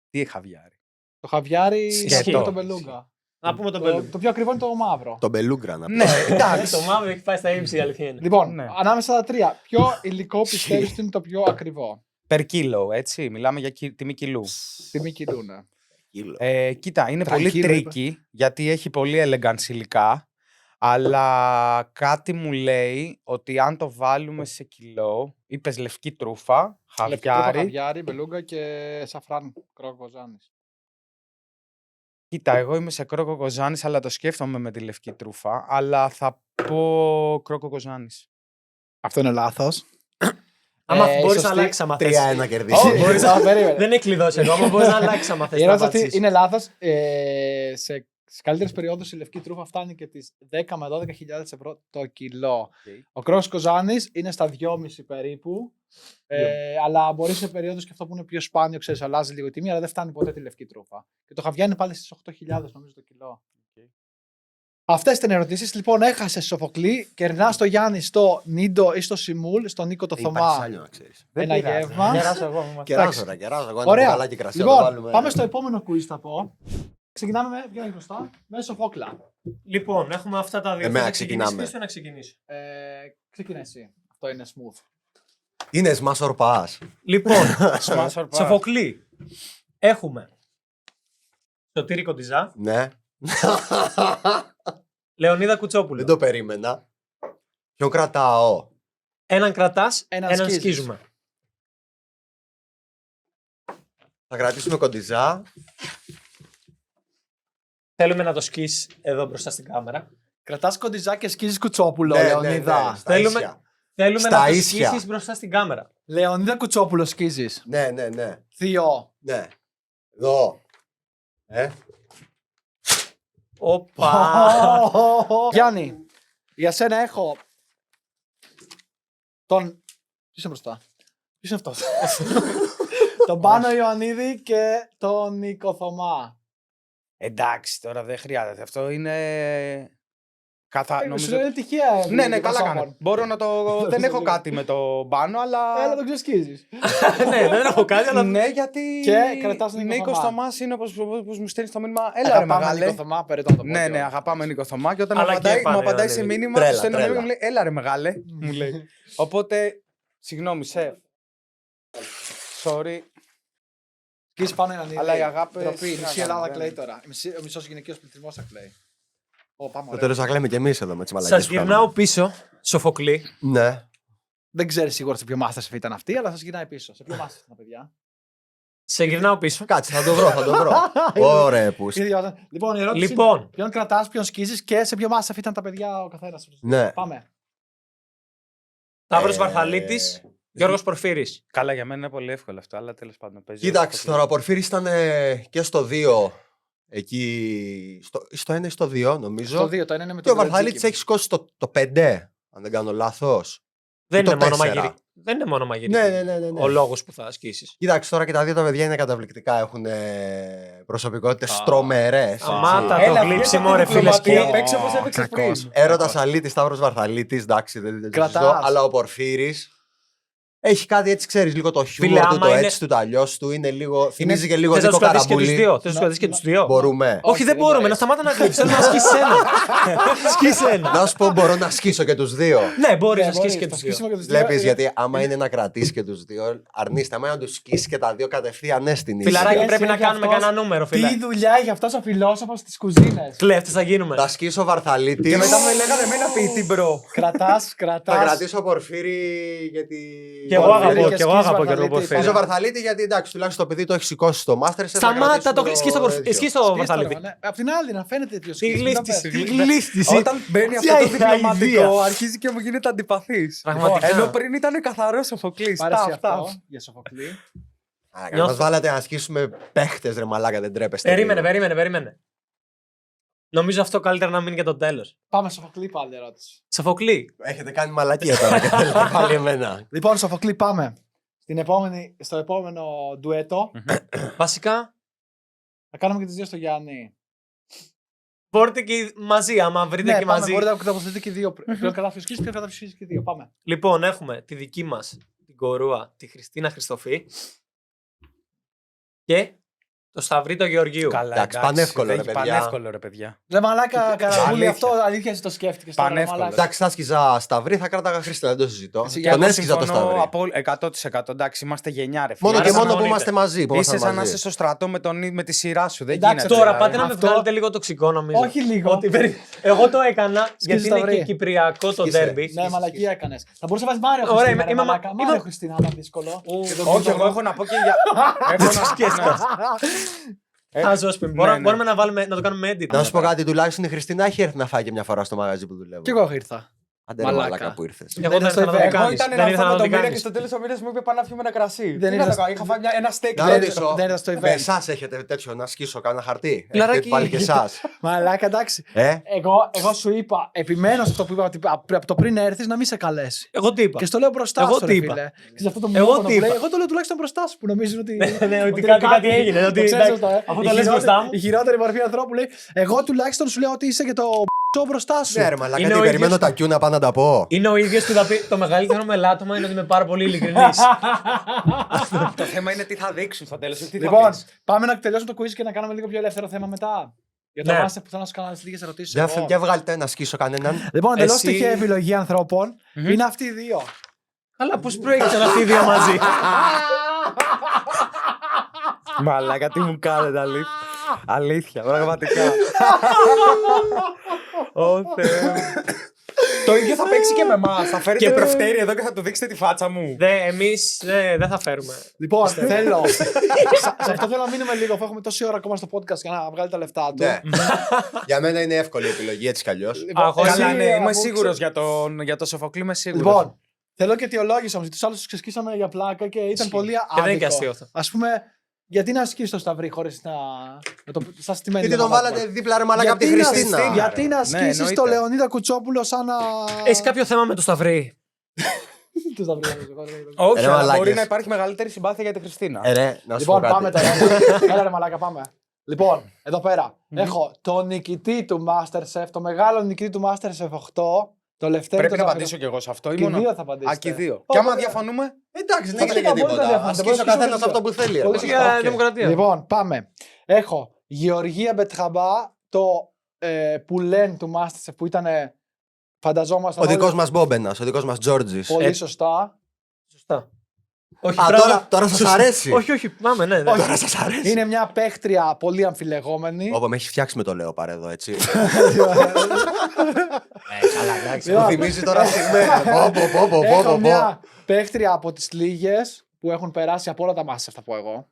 Τι χαβιάρι. Το χαβιάρι Σκέτο. είναι το μπελούγκα. Να πούμε τον Μπελούγκ. Το πιο ακριβό είναι το μαύρο. Το μπελούγκρα να Ναι, εντάξει. Το μαύρο έχει πάει στα ύψη, η αλήθεια είναι. Λοιπόν, Ναι. ανάμεσα στα τρία, ποιο υλικό πιστεύεις ότι είναι το πιο ακριβό? Per kilo, έτσι. Μιλάμε για τιμή κιλού. Τιμή κιλού, ναι. Κοίτα, είναι πολύ Τρακύλο, tricky γιατί έχει πολύ elegant υλικά. Αλλά κάτι μου λέει ότι αν το βάλουμε σε κιλό, είπες λευκή τρούφα, χαβιάρι. Χαβιάρι, μπελούγκα και σαφράν κρόκοζάνης. Κοίτα, εγώ είμαι σε κρόκο κοζάνης, αλλά το σκέφτομαι με τη λευκή τρούφα. Αλλά θα πω κρόκο κοζάνης. Αυτό είναι λάθος. Άμα η μπορείς να σωστή- αλλάξεις άμα θες. 3-1 κερδίσει. Μπορείς Α, περίμενε. Δεν είναι κλειδώσει εγώ, άμα μπορείς να αλλάξεις άμα θες Η να ερώτηση αυτή απαντήσεις. είναι λάθος. Σε καλύτερες περιόδους η λευκή τρούφα φτάνει και τις 10 με 12.000 ευρώ το κιλό. Ο κρόκος κοζάνης είναι στα 2,5 περίπου. Αλλά μπορεί σε περίοδους και αυτό που είναι πιο σπάνιο, ξέρεις, αλλάζει λίγο η τιμή, αλλά δεν φτάνει ποτέ τη λευκή τρούφα. Και το χαβιάρι είναι πάλι στις 8.000 νομίζω το κιλό. Αυτές ήταν οι ερωτήσεις. Λοιπόν, έχασε Σοφοκλή, κερνάς το Γιάννη στο Νίντο ή στο Σιμούλ, στον Νίκο το Υπάρχει Θωμά. σάλιο να ξέρεις. Ένα γεύμα. Κεράσω εγώ. μη μας- Κεράσω ρε, κεράσω. Εγώ ένα Ωραία. μπουκαλάκι κρασί να το Λοιπόν, βάλουμε. πάμε στο επόμενο quiz θα πω. Ξεκινάμε με, ποιο είναι μπροστά, με Σοφόκλα. Λοιπόν, έχουμε αυτά τα δύο. Εμένα Θες να ξεκινήσεις ξεκινάμε. εσύ ή να ξεκινήσω. Ξεκινά εσύ. Αυτό είναι smooth. Είναι smash or pass. Λοιπόν, Smash or pass. Σοφοκλή. Έχουμε Σωτήρη Κοντιζά, Ναι. Λεωνίδα Κουτσόπουλο. Δεν το περίμενα. Ποιον κρατάω. Έναν κρατάς, Έναν έναν σκίζεις. σκίζουμε. Θα κρατήσουμε κοντιζά. Θέλουμε να το σκίσεις εδώ μπροστά στην κάμερα. Κρατάς κοντιζά και σκίζεις Κουτσόπουλο, Ναι, Λεωνίδα. στα Θέλουμε- ίσια. Θέλουμε Στα να το ίσια. σκίσεις μπροστά στην κάμερα. Λεωνίδα Κουτσόπουλο σκίζεις. Ναι. Θείο. Ναι. Εδώ. Οπα. Γιάννη, για σένα έχω τον... Ποιος είναι μπροστά? Ποιος είναι αυτός? Τον Πάνο Ιωαννίδη και τον Νίκο Θωμά. Εντάξει, τώρα δεν χρειάζεται. Αυτό είναι. Νομίζω είναι τυχαία. Ναι, επιλογή καλά προσώπων. κάνω. Μπορώ να το. Δεν έχω κάτι με το πάνω, αλλά. Έλα τον ξεσκίζεις. Ναι, δεν έχω κάτι, αλλά. Ναι, γιατί. Και κρατάς τον Νίκο Νίκος Θωμά. Θωμάς είναι όπως μου στέλνει το μήνυμα. Έλα, ρε Αγαπάμε μεγάλε. Νίκο Θωμά, περίτω να το πω. Ναι, και ναι, εγώ. αγαπάμε Νίκο Θωμά. Και όταν Αλλά μου και απαντάει πάνε, σε ναι. μήνυμα, Τρέλα, του στέλνω ένα τρέλα. μήνυμα, μου λέει Έλα, ρε μεγάλε. Μου λέει. Οπότε, συγγνώμη, Sorry. Σκίζεις πάνω Ιωαννίδη. Αλλά η αγάπη. Ντροπή, μισή Ελλάδα κλαίει τώρα. Ο μισός γυναικείος πληθυσμός θα κλαίει. Πάμε Το ωραία. τέλος θα κλαίμε κι εμείς εδώ με τις μαλακίες Σας που γυρνάω κάνουμε. πίσω, Σοφοκλή. Ναι. Δεν ξέρει σίγουρα σε ποιο Masterchef ήταν αυτή, αλλά σας γυρνάει πίσω. Σε ποιο Masterchef ήταν, παιδιά. Σε γυρνάω πίσω. Κάτσε, θα το βρω, θα το βρω. Ωραία, που. Λοιπόν, η ερώτηση Λοιπόν. είναι ποιον κρατάς, ποιον σκίζεις και σε ποιο Masterchef ήταν τα παιδιά ο καθένας. Ναι. Πάμε. Σταύρος Ε, Βαρθαλίτης, Γιώργος Πορφύρης. Καλά, για μένα είναι πολύ εύκολο αυτό, αλλά τέλος πάντων παίζει. Κοίταξε τώρα, ο Πορφύρης ήταν και στο 2 εκεί. Στο 1 ή στο 2, νομίζω. Το 2, το ένα είναι με Και ο τον Βαρθαλίτης έχει σηκώσει το 5, αν δεν κάνω λάθος. Δεν το είναι μόνο 4. μαγειρική. Δεν είναι μόνο μαγειρική. Ναι. Ο λόγος που θα ασκήσεις. Κοίταξε τώρα και τα δύο τα παιδιά είναι καταπληκτικά. Έχουν προσωπικότητες τρομερές. Σταμάτα έτσι. το γλύψιμο, ρε φίλε. Σκύλο. Παίξε όπως έπαιξες πριν. Έρωτας Αλίτης, Σταύρος Βαρθαλίτης, εντάξει, δεν το Κρατάς. συζητώ, αλλά ο Πορφύρης έχει κάτι έτσι, ξέρεις, λίγο το χιούμορ του, άμα το είναι- έτσι του, το αλλιώς του, είναι λίγο, θυμίζει και λίγο Θες να Νίκο τους κρατήσεις και τους Καραμπούλη. δύο. Θες να τους κρατήσεις και τους δύο. Μπορούμε. Όχι, δεν δεν μπορούμε. μπορείς. Να σταμάτα να γλύψεις. Θέλω να ασκήσεις ένα. Σκίσε ένα. Να σου πω, μπορώ να ασκήσω και τους δύο. Ναι, μπορείς να ασκήσεις και τους δύο. Βλέπεις, γιατί άμα είναι να κρατήσει και τους δύο, αρνείστε. Άμα είναι να τους σκίσει και τα δύο κατευθείαν στην ίση. Φιλαράκι, Σχέση πρέπει να έχει κάνουμε αυτός. κανένα νούμερο, φίλε. Τι δουλειά έχει αυτός ο φιλόσοφος στις κουζίνες. Κλέφτες θα γίνουμε. Θα σκίσω Βαρθαλίτη. Και μετά με λέγανε εμένα ποιητή, μπρο. Κρατάς. Θα κρατήσω Πορφύρη γιατί. Και εγώ Πορφύρη αγαπώ, και και εγώ σκίζεις αγαπώ και Βαρθαλίτη. τον Πορφύρη. Σκίζω Βαρθαλίτη γιατί εντάξει, τουλάχιστον το παιδί το έχει σηκώσει στο Masterchef. Σταμάτα το σκίς το Βαρθαλίτη. Απ' την άλλη, να φαίνεται ποιος Τι σκίζει. γλύφτης. Τι γλύφτης. Όταν μπαίνει αυτό Ποια το είναι διπλωματικό, ιδέα. αρχίζει και μου γίνεται αντιπαθής. Πραγματικά. Ενώ πριν ήταν καθαρό Σοφοκλής. Πάρε εσύ Αυτά. αυτό για Σοφοκλή. Να μας βάλατε να ασκήσουμε παίχτες ρε μαλάκα, δεν τρέπεστε. Περίμενε. Νομίζω αυτό καλύτερα να μείνει για το τέλος. Πάμε Σοφοκλή πάλι ερώτηση. Σοφοκλή. Έχετε κάνει μαλακία τώρα και θέλετε πάλι εμένα. Λοιπόν, Σοφοκλή, πάμε. Στο επόμενο ντουέτο. Βασικά, Θα κάνουμε και τις δύο στο Γιάννη. μπορείτε και μαζί, άμα βρείτε και μαζί. Μπορείτε να τοποθετείτε και δύο. Ποιον καταφυσκείς, ποιον καταφυσκείς και δύο. Πάμε. Λοιπόν, έχουμε τη δική μας την κορούα, τη Χριστίνα Χριστοφή. Και Το Σταυρί το Γεωργίου. Καλά, Εντάξει, πανεύκολο, δεν ρε, έχει παιδιά. Πανεύκολο, ρε παιδιά. Ρε μαλάκα, Καραβούλη, Αλήθεια. αυτό αλήθεια εσύ το σκέφτηκες. τώρα, Πανεύκολο. μαλάκα. Εντάξει, θα σκίζα Σταυρί, θα κράταγα Χριστέ, δεν το συζητώ. Εσύ, Τον εγώ έσκιζα το Σταυρί. 100%. Εντάξει, είμαστε γενιά, ρε φίλε. Μόνο και Άρα μόνο που συμφωνείτε. είμαστε μαζί. που Είσαι ήμασταν σαν να μαζί. είσαι στο στρατό με τη σειρά σου. Δεν Εντάξει, γίνεται. Τώρα δηλαδή. πάτε να με Αυτό- βγάλετε λίγο τοξικό, νομίζω. Όχι λίγο. Εγώ το έκανα γιατί είναι Σταυρί. και κυπριακό το Σκίσε. ντέρμπι. Ναι, μαλακία έκανες. Θα μπορούσε να βάζει Μάριο Ωραία, Χριστίνα. είμαι- ρε μαλάκα. είμαι- Μάριο Χριστίνα, άμα δύσκολο. Όχι, εγώ έχω να πω και για. Α, ζώσπι. ναι. Μπορούμε να το κάνουμε edit. Να σου πω κάτι, τουλάχιστον η Χριστίνα έχει έρθει να φάει και μια φορά στο μαγαζί που δουλεύω. Κι εγώ ήρθα. Άντε ρε Μαλάκα. μαλάκα που ήρθες. Εγώ δεν στο ήθελα να το event. δω Εγώ κάνεις. ήταν Δεν να ήθελα φάμε να το τον μήνα και κάνεις. στο τέλος ο μήνας μου είπε πάμε να πιούμε ένα κρασί. Δεν Τι είδα να το στο- κάνω, είχα φάει ένα steak. Να Δεν- ρωτήσω, δεν ήταν στο event. με εσάς έχετε τέτοιο να σκίσω κανένα χαρτί. Φιλαράκι. Έχετε πάλι και εσάς. Μαλάκα, εντάξει. Εγώ σου είπα, επιμένω σε αυτό που είπα ότι από το πριν έρθει να μην σε καλέσει. Εγώ τι είπα. Και στο λέω μπροστά Εγώ σου. τι ρε είπα. φίλε. Και σε αυτό το Εγώ μυαλό τι είπα. Εγώ το λέω τουλάχιστον μπροστά σου που νομίζουν ότι. Ναι, ότι είναι κάτι έγινε, ότι Το ξέρεις εντάξει, αυτό, αφού Η το λες χειρότερη- μπροστά μου. Η χειρότερη μορφή ανθρώπου λέει: εγώ τουλάχιστον σου λέω ότι είσαι και το μπροστά σου. Ναι ρε μαλάκα, Είναι τι ο περιμένω ίδιος- τα Q να πάνε να τα πω. Είναι ο ίδιο που θα πει το μεγαλύτερο με λάτωμα είναι ότι είμαι πάρα πολύ ειλικρινής. Το θέμα είναι τι θα δείξουν στο τέλος. Τι θα Λοιπόν, πεις. πάμε να τελειώσουμε το quiz και να κάνουμε λίγο πιο ελεύθερο θέμα μετά. Για το Ναι. master που θέλω να σου κάνω λίγες ερωτήσεις. Για εγώ. για βγάλτε να σκίσω κανέναν. Λοιπόν, εντελώς Εσύ- τυχαία επιλογή ανθρώπων είναι αυτοί οι δύο. Αλλά πώ προέκυψαν αυτοί οι δύο μαζί. Μαλάκα, τι μου κάνετε, αλήθεια, πραγματικά. Ω Θεέ μου. Το ίδιο θα παίξει και με εμάς. Θα φέρετε Και- προφτέρι εδώ και θα του δείξετε τη φάτσα μου. Εμείς δεν θα φέρουμε. Λοιπόν, θέλω. Σε αυτό θέλω να μείνουμε λίγο, αφού έχουμε τόση ώρα ακόμα στο podcast για να βγάλει τα λεφτά του. Ναι. Για μένα είναι εύκολη η επιλογή έτσι κι αλλιώς. Εγώ Καλά, εσύ, ναι, είμαι αφού σίγουρος για το Σοφοκλή, είμαι σίγουρος. Λοιπόν, θέλω και αιτιολόγηση όμως. Τους άλλους τους ξεσκίσαμε για πλάκα και ήταν πολύ άδικο. Και δεν είναι και αστείο αυτό. Ας πούμε, γιατί να ασκήσεις το Σταυρί χωρίς να το σαν στημένη Γιατί τον ομάδα. βάλατε δίπλα ρε μαλάκα από τη Γιατί να- Χριστίνα. Γιατί να Ναι, ασκήσεις το εννοείται. Λεωνίδα Κουτσόπουλο σαν να. Έχει κάποιο θέμα με το Σταυρί. Το Σταυρί, εγώ. Όχι, Ρε αλλά μαλάκες. μπορεί να υπάρχει μεγαλύτερη συμπάθεια για τη Χριστίνα. Ρε, να σου Λοιπόν, πω κάτι. πάμε τώρα. Έλα ρε μαλάκα, πάμε. Λοιπόν, εδώ πέρα έχω τον νικητή του Masterchef, το μεγάλο νικητή του Masterchef 8, το Λευτέρη. Πρέπει το να Ζαφυρό- απαντήσω κι εγώ σε αυτό. ή Και οι μόνο- δύο θα απαντήσετε. Α, και οι δύο. Όχι, Και άμα ωραία. διαφωνούμε. Εντάξει, δεν Φυσικά, έγινε μπορείτε να τίποτα. διαφωνείτε, Ας μπορείτε σκίσει ο να καθένας σκίσετε αυτό που θέλει. ρε Πολύ μαλάκα. σωστά. Για οκ. δημοκρατία. Λοιπόν, πάμε. Έχω Γεωργία Μπετχαμπά, το πουλέν του Masterchef που ήταν. Φανταζόμασταν. Ο όλοι- δικός μας Μπόμπενας, ο δικός μας Τζόρτζης. Πολύ σωστά. Σωστά. Όχι, Α, μπράβο. τώρα σας Σωστά. αρέσει. Όχι, πάμε, ναι. Όχι. Τώρα σας αρέσει. Είναι μια παίχτρια πολύ αμφιλεγόμενη. Όπο, με έχει φτιάξει με το λέω παρέ εδώ, έτσι. Λοιπόν, Μου θυμίζει τώρα στιγμές. Έχω μια παίχτρια από τις λίγες που έχουν περάσει από όλα τα μάτια, θα πω εγώ.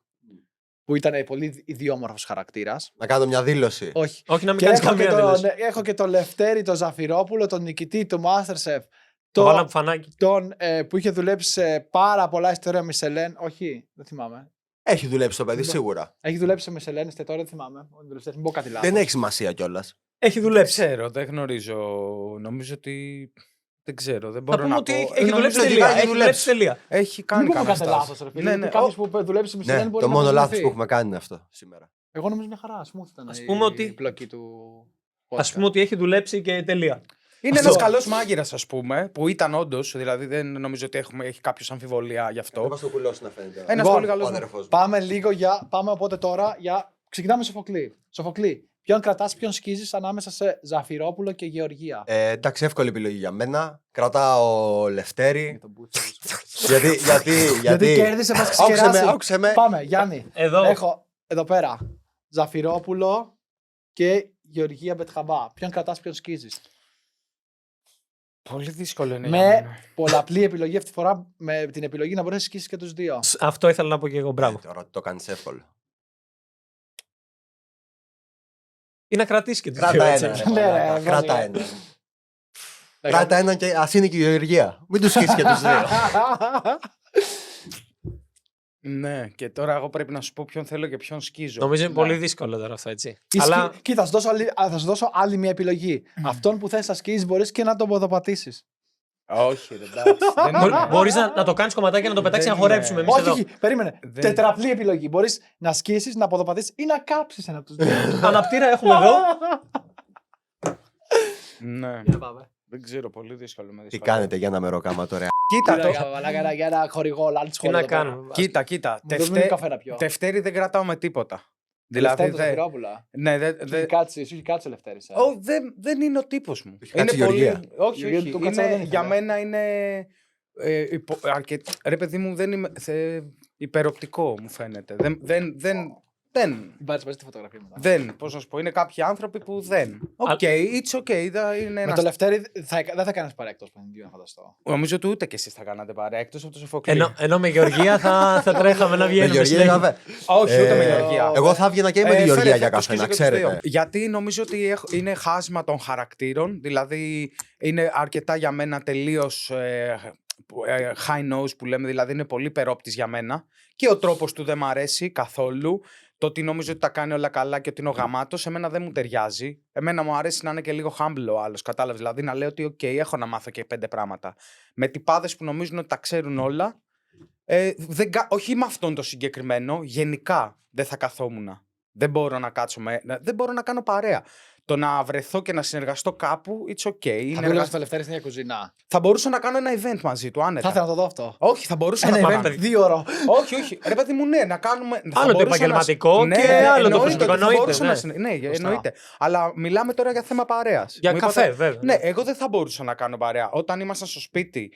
Που ήταν πολύ ιδιόμορφος χαρακτήρας. Να κάνω μια δήλωση. Όχι. Όχι να μην Και κάνεις έχω και, καμία δήλωση. έχω και τον Λευτέρη τον Ζαφυρόπουλο, τον νικητή του Masterchef. Το βάλαμε από φανάκι. Τον που είχε δουλέψει σε πάρα πολλά ιστορία Μισελέν. Όχι, δεν θυμάμαι. Έχει δουλέψει το παιδί, σίγουρα. Έχει δουλέψει σε Μισελέν, εστιατόρια, δεν θυμάμαι. Όχι, δουλέψει, μην πω κάτι λάθος. Δεν έχει σημασία κιόλα. Έχει Δεν δουλέψει. ξέρω, δεν γνωρίζω. Νομίζω ότι. Δεν ξέρω, δεν Θα μπορώ πούμε να ότι πω. έχει δουλέψει ότι τελεία. έχει Έχει δουλέψει. δουλέψει τελεία. Έχει Μην κάνει πούμε κανένα κάτι στάση. λάθος, ρε φίλε. Ναι, γιατί ναι. κάποιος που δουλέψει σε Μισελέν Ναι, μπορεί το να μόνο λάθο προσβληθεί. που έχουμε κάνει είναι αυτό σήμερα. Εγώ νομίζω μια χαρά. Smooth ήταν Ας η πούμε ότι- πλοκή του. Α πούμε ότι έχει δουλέψει και τελεία. Είναι Αυτό. ένα καλό μάγειρα, α πούμε, που ήταν όντω. Δηλαδή δεν νομίζω ότι έχει κάποιο αμφιβολία γι' αυτό. το κουλώσει να φαίνεται. Ένα Λοιπόν, πολύ καλό. Ο αδερφός μου. Πάμε λίγο για. Πάμε οπότε τώρα για. Ξεκινάμε με Σοφοκλή. Σοφοκλή, ποιον κρατάς, ποιον σκίζεις ανάμεσα σε Ζαφυρόπουλο και Γεωργία. Εντάξει, εύκολη επιλογή για μένα. Κρατάω Λευτέρη. Τον Μπούτσο. Γιατί κέρδισε, μας Άκουσε με, ξεπεράσει. άκουσε με. Πάμε, Γιάννη. Εδώ. Έχω εδώ πέρα Ζαφυρόπουλο και Γεωργία Μπετχαμπά. Ποιον κρατάς, ποιον σκίζεις. Πολύ δύσκολο είναι. για Με μένα. πολλαπλή επιλογή αυτή τη φορά, με την επιλογή να μπορείς να σκίσεις και τους δύο. Αυτό ήθελα να πω και εγώ. Μπράβο. Τώρα το κάνει εύκολο. Ή να κρατήσει και τους Κράτα δύο, ένα. έτσι. ρε Ναι, μαλάκα, ρε, Κράτα ναι. ένα. Κράτα ένα και α είναι και η Γεωργία. Μην του σκίσει και του δύο. Ναι, και τώρα εγώ πρέπει να σου πω ποιον θέλω και ποιον σκίζω. Νομίζω είναι πολύ δύσκολο τώρα αυτό, έτσι. Αλλά... Αλλά Κοίτα, θα σου δώσω άλλη μια επιλογή. Αυτόν που θες να σκίσεις μπορείς και να τον ποδοπατήσεις. Όχι, ρε, εντάξει. δεν είναι. μπορεί να το κάνει κομματάκι και να το πετάξει να Δεν χορέψουμε είναι. εμεί Όχι, εδώ. όχι, περίμενε. Δεν- Τετραπλή επιλογή. Μπορείς να σκίσεις, να ποδοπατήσεις ή να κάψεις ένα από τους δύο. Αναπτήρα έχουμε εδώ. Ναι, Για πάμε. δεν ξέρω, πολύ δύσκολο. με Τι δύσκολο. κάνετε για ένα μεροκάμα τώρα. Κοίτα το. Για ένα χορηγό, lunch Τι χορηγό. να κάνουμε. Κοίτα. Μου δώσουμε καφέ να πιω. Δευτέρη δεν κρατάω με τίποτα. Δηλαδή. Ζαφυρόπουλα. Ναι, Σου έχει κάτσει ο Λευτέρης. Δεν είναι ο τύπος μου. Έχει κάτσει η Γεωργία. Όχι. Για μένα είναι. Ρε παιδί μου, δεν είμαι. Υπεροπτικό μου φαίνεται. Δεν. Μπάτσε τη φωτογραφία μου. Δεν. Πώς να σου πω, είναι κάποιοι άνθρωποι που δεν. Οκ, it's okay. Με το Λευτέρη δεν θα κάνεις παρέα εκτός παιχνιδιού, να φανταστώ. Νομίζω ότι ούτε κι εσείς θα κάνατε παρέα εκτός από το Σοφοκλή. Ενώ με Γεωργία θα τρέχαμε να βγαίνουμε. Όχι, ούτε με Γεωργία. Εγώ θα βγαίνα και με τη Γεωργία για καφέ, να ξέρετε. Γιατί νομίζω ότι είναι χάσμα των χαρακτήρων. Δηλαδή είναι αρκετά για μένα τελείως high nose που λέμε, δηλαδή είναι πολύ υπερόπτης για μένα. Και ο τρόπος του δεν μ' αρέσει καθόλου. Το ότι νομίζω ότι τα κάνει όλα καλά και ότι είναι ο γαμάτος, εμένα δεν μου ταιριάζει. Εμένα μου αρέσει να είναι και λίγο humble ο άλλος, κατάλαβες. Δηλαδή να λέω ότι, OK, έχω να μάθω και 5 πράγματα. Με τυπάδες που νομίζουν ότι τα ξέρουν όλα, όχι με αυτόν το συγκεκριμένο, γενικά δεν θα καθόμουν. Δεν μπορώ να κάτσω δεν μπορώ να κάνω παρέα. Το να βρεθώ και να συνεργαστώ κάπου, it's okay. Θα μπορούσα το Λευτέρη στην κουζίνα. Θα μπορούσα να κάνω ένα event μαζί του, άνετα. Θα ήθελα να το δω αυτό. Όχι, θα μπορούσα να κάνω. 2 ώρο. Όχι. Ρε παιδί μου, ναι, να κάνουμε. Άλλο το επαγγελματικό και άλλο το προσωπικό. Ναι, εννοείται. Αλλά μιλάμε τώρα για θέμα παρέας. Για καφέ, βέβαια. Ναι, εγώ δεν θα μπορούσα να κάνω παρέα. Όταν ήμασταν στο σπίτι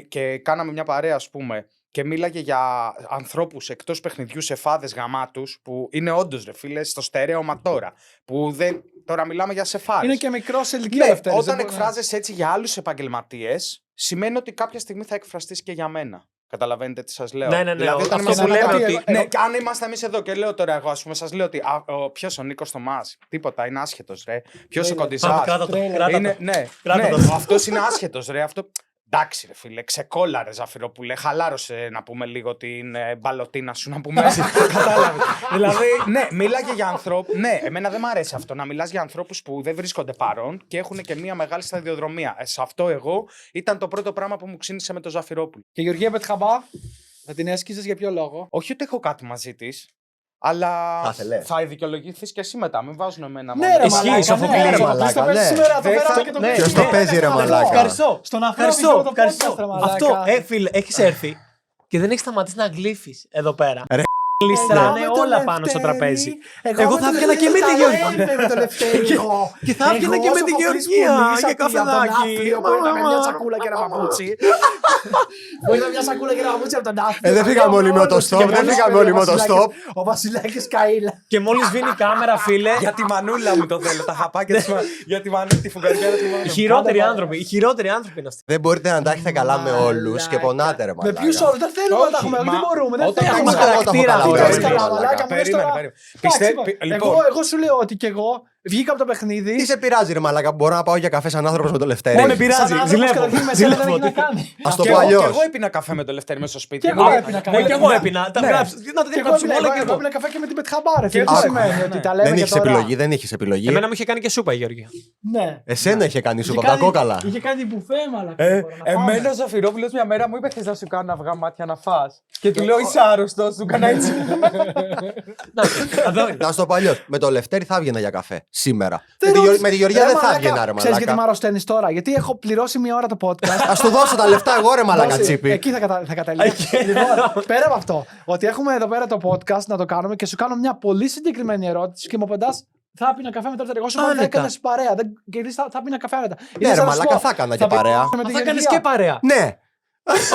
και κάναμε μια παρέα, ας πούμε, και μίλαγε για ανθρώπους εκτός παιχνιδιού σε φάδες γαμάτους, που είναι όντως, ρε φίλε, στο στερέωμα τώρα. Που δεν. Τώρα μιλάμε για σεφάρες. Είναι και μικρό σε ηλικία. Ναι, όταν εκφράζεσαι έτσι για άλλους επαγγελματίες, σημαίνει ότι κάποια στιγμή θα εκφραστείς και για μένα. Καταλαβαίνετε τι σας λέω. Ναι. Δηλαδή, Αυτό που λέμε ότι. Ναι, και αν είμαστε εμείς εδώ και λέω τώρα εγώ, ας πούμε, σας λέω ότι ποιος ο Νίκος Θωμάς, τίποτα, είναι άσχετος, ρε. Ποιος ο Κοντιζάς. Κράτα το. Ναι, αυτός είναι άσχετος, ρε. Εντάξει, ρε φίλε, ξεκόλαρε Ζαφυρόπουλε. Χαλάρωσε να πούμε λίγο την μπαλωτίνα σου, να πούμε. Κατάλαβε. Δηλαδή, ναι, μίλαγε για ανθρώπους. Ναι, εμένα δεν μ' αρέσει αυτό. Να μιλάς για ανθρώπους που δεν βρίσκονται παρόν και έχουν και μια μεγάλη σταδιοδρομία. Σε αυτό εγώ ήταν το πρώτο πράγμα που μου ξύνησε με το Ζαφυρόπουλο. Και Γεωργία Πετχαμπά, θα την έσκησες για ποιο λόγο? Όχι ότι έχω κάτι μαζί της. Αλλά θα δικαιολογηθείς και εσύ μετά. Μην βάζουν εμένα μόνο. Ναι, ρε Ισχύει, Σοφοκλή. Ποιος το παίζει, ρε μαλάκα. Ευχαριστώ. Στον Αφρόκη. Αυτό, φίλε, έχεις έρθει και δεν έχεις σταματήσει να γλύφεις εδώ πέρα. Λιστράνε όλα πάνω στο τραπέζι. Εγώ θα έβγαινα και με τη Γεωργία. Και θα έβγαινα και με τη Γεωργία για καφεδάκι. Μπορεί να μια σακούλα και ένα παπούτσι. Μπορεί να μια σακούλα και ένα παπούτσι από τον Άφη. Δεν φύγαμε όλοι με το στόπ. Ο Βασιλάκης Καΐλα. Και μόλις σβήνει η κάμερα, φίλε. Για τη μανούλα μου το θέλω. Τα χαπάκια για τη μανούλα, τη φουγγαριέρα τη μανούλα. Οι χειρότεροι άνθρωποι είναι αυτοί. Δεν μπορείτε να τα έχετε καλά με όλους και πονάτε, ρε Με μαλάκα. ποιους όλους, δεν θέλουμε να τα έχουμε, δεν μπορούμε. Έχουμε χαρακτήρα. Εγώ σου λέω ότι κι εγώ βγήκα από το παιχνίδι. Τι σε πειράζει, ρε μαλάκα, μπορώ να πάω για καφέ σαν άνθρωπος με το Λευτέρη. Δεν με πειράζει. Ζηλεύω. Ας το πω αλλιώς. Και εγώ έπινα καφέ με το Λευτέρη μέσα στο σπίτι. Και εγώ έπινα καφέ. Και εγώ έπινα. Τα γράψεις. Να τα διαγράψουμε όλα και εγώ εγώ. έπινα καφέ και με την Πετχαμπάρε. Τι σημαίνει ότι τα λέμε. Δεν και είχες τώρα. επιλογή, δεν είχες επιλογή. Εμένα μου είχε κάνει και σούπα η Γεωργία. Ναι. Εσένα είχε κάνει σούπα από τα κόκαλα. Είχε κάνει μπουφέ, μαλάκα. Εμένα ο Ζαφυρόπουλος μια μέρα μου είπε: θες να σου κάνω αυγά μάτια να φας. Και του λέω: είσαι άρρωστος, του έκανα έτσι. Να στο παλιό. Με το Λευτέρη θα έβγαινα για καφέ. Σήμερα. Με τη Γεωργία δεν θα έβγαινα, ρε Ξέρεις γιατί με μαλάκα. αρρωσταίνεις τώρα? Γιατί έχω πληρώσει μία ώρα το podcast. Ας του δώσω τα λεφτά εγώ, ρε μαλάκα τσίπη. Εκεί θα καταλήξω. Λοιπόν, πέρα από αυτό, ότι έχουμε εδώ πέρα το podcast να το κάνουμε και σου κάνω μια πολύ συγκεκριμένη ερώτηση και μου απαντάς: θα πίνα καφέ με το Λευτέρη. Εγώ σου λέω: θα έκανες παρέα. Και θα πίνα καφέ άνετα. Ναι, ρε μαλάκα, θα έκανα και παρέα. Θα κάνεις και παρέα. Ναι.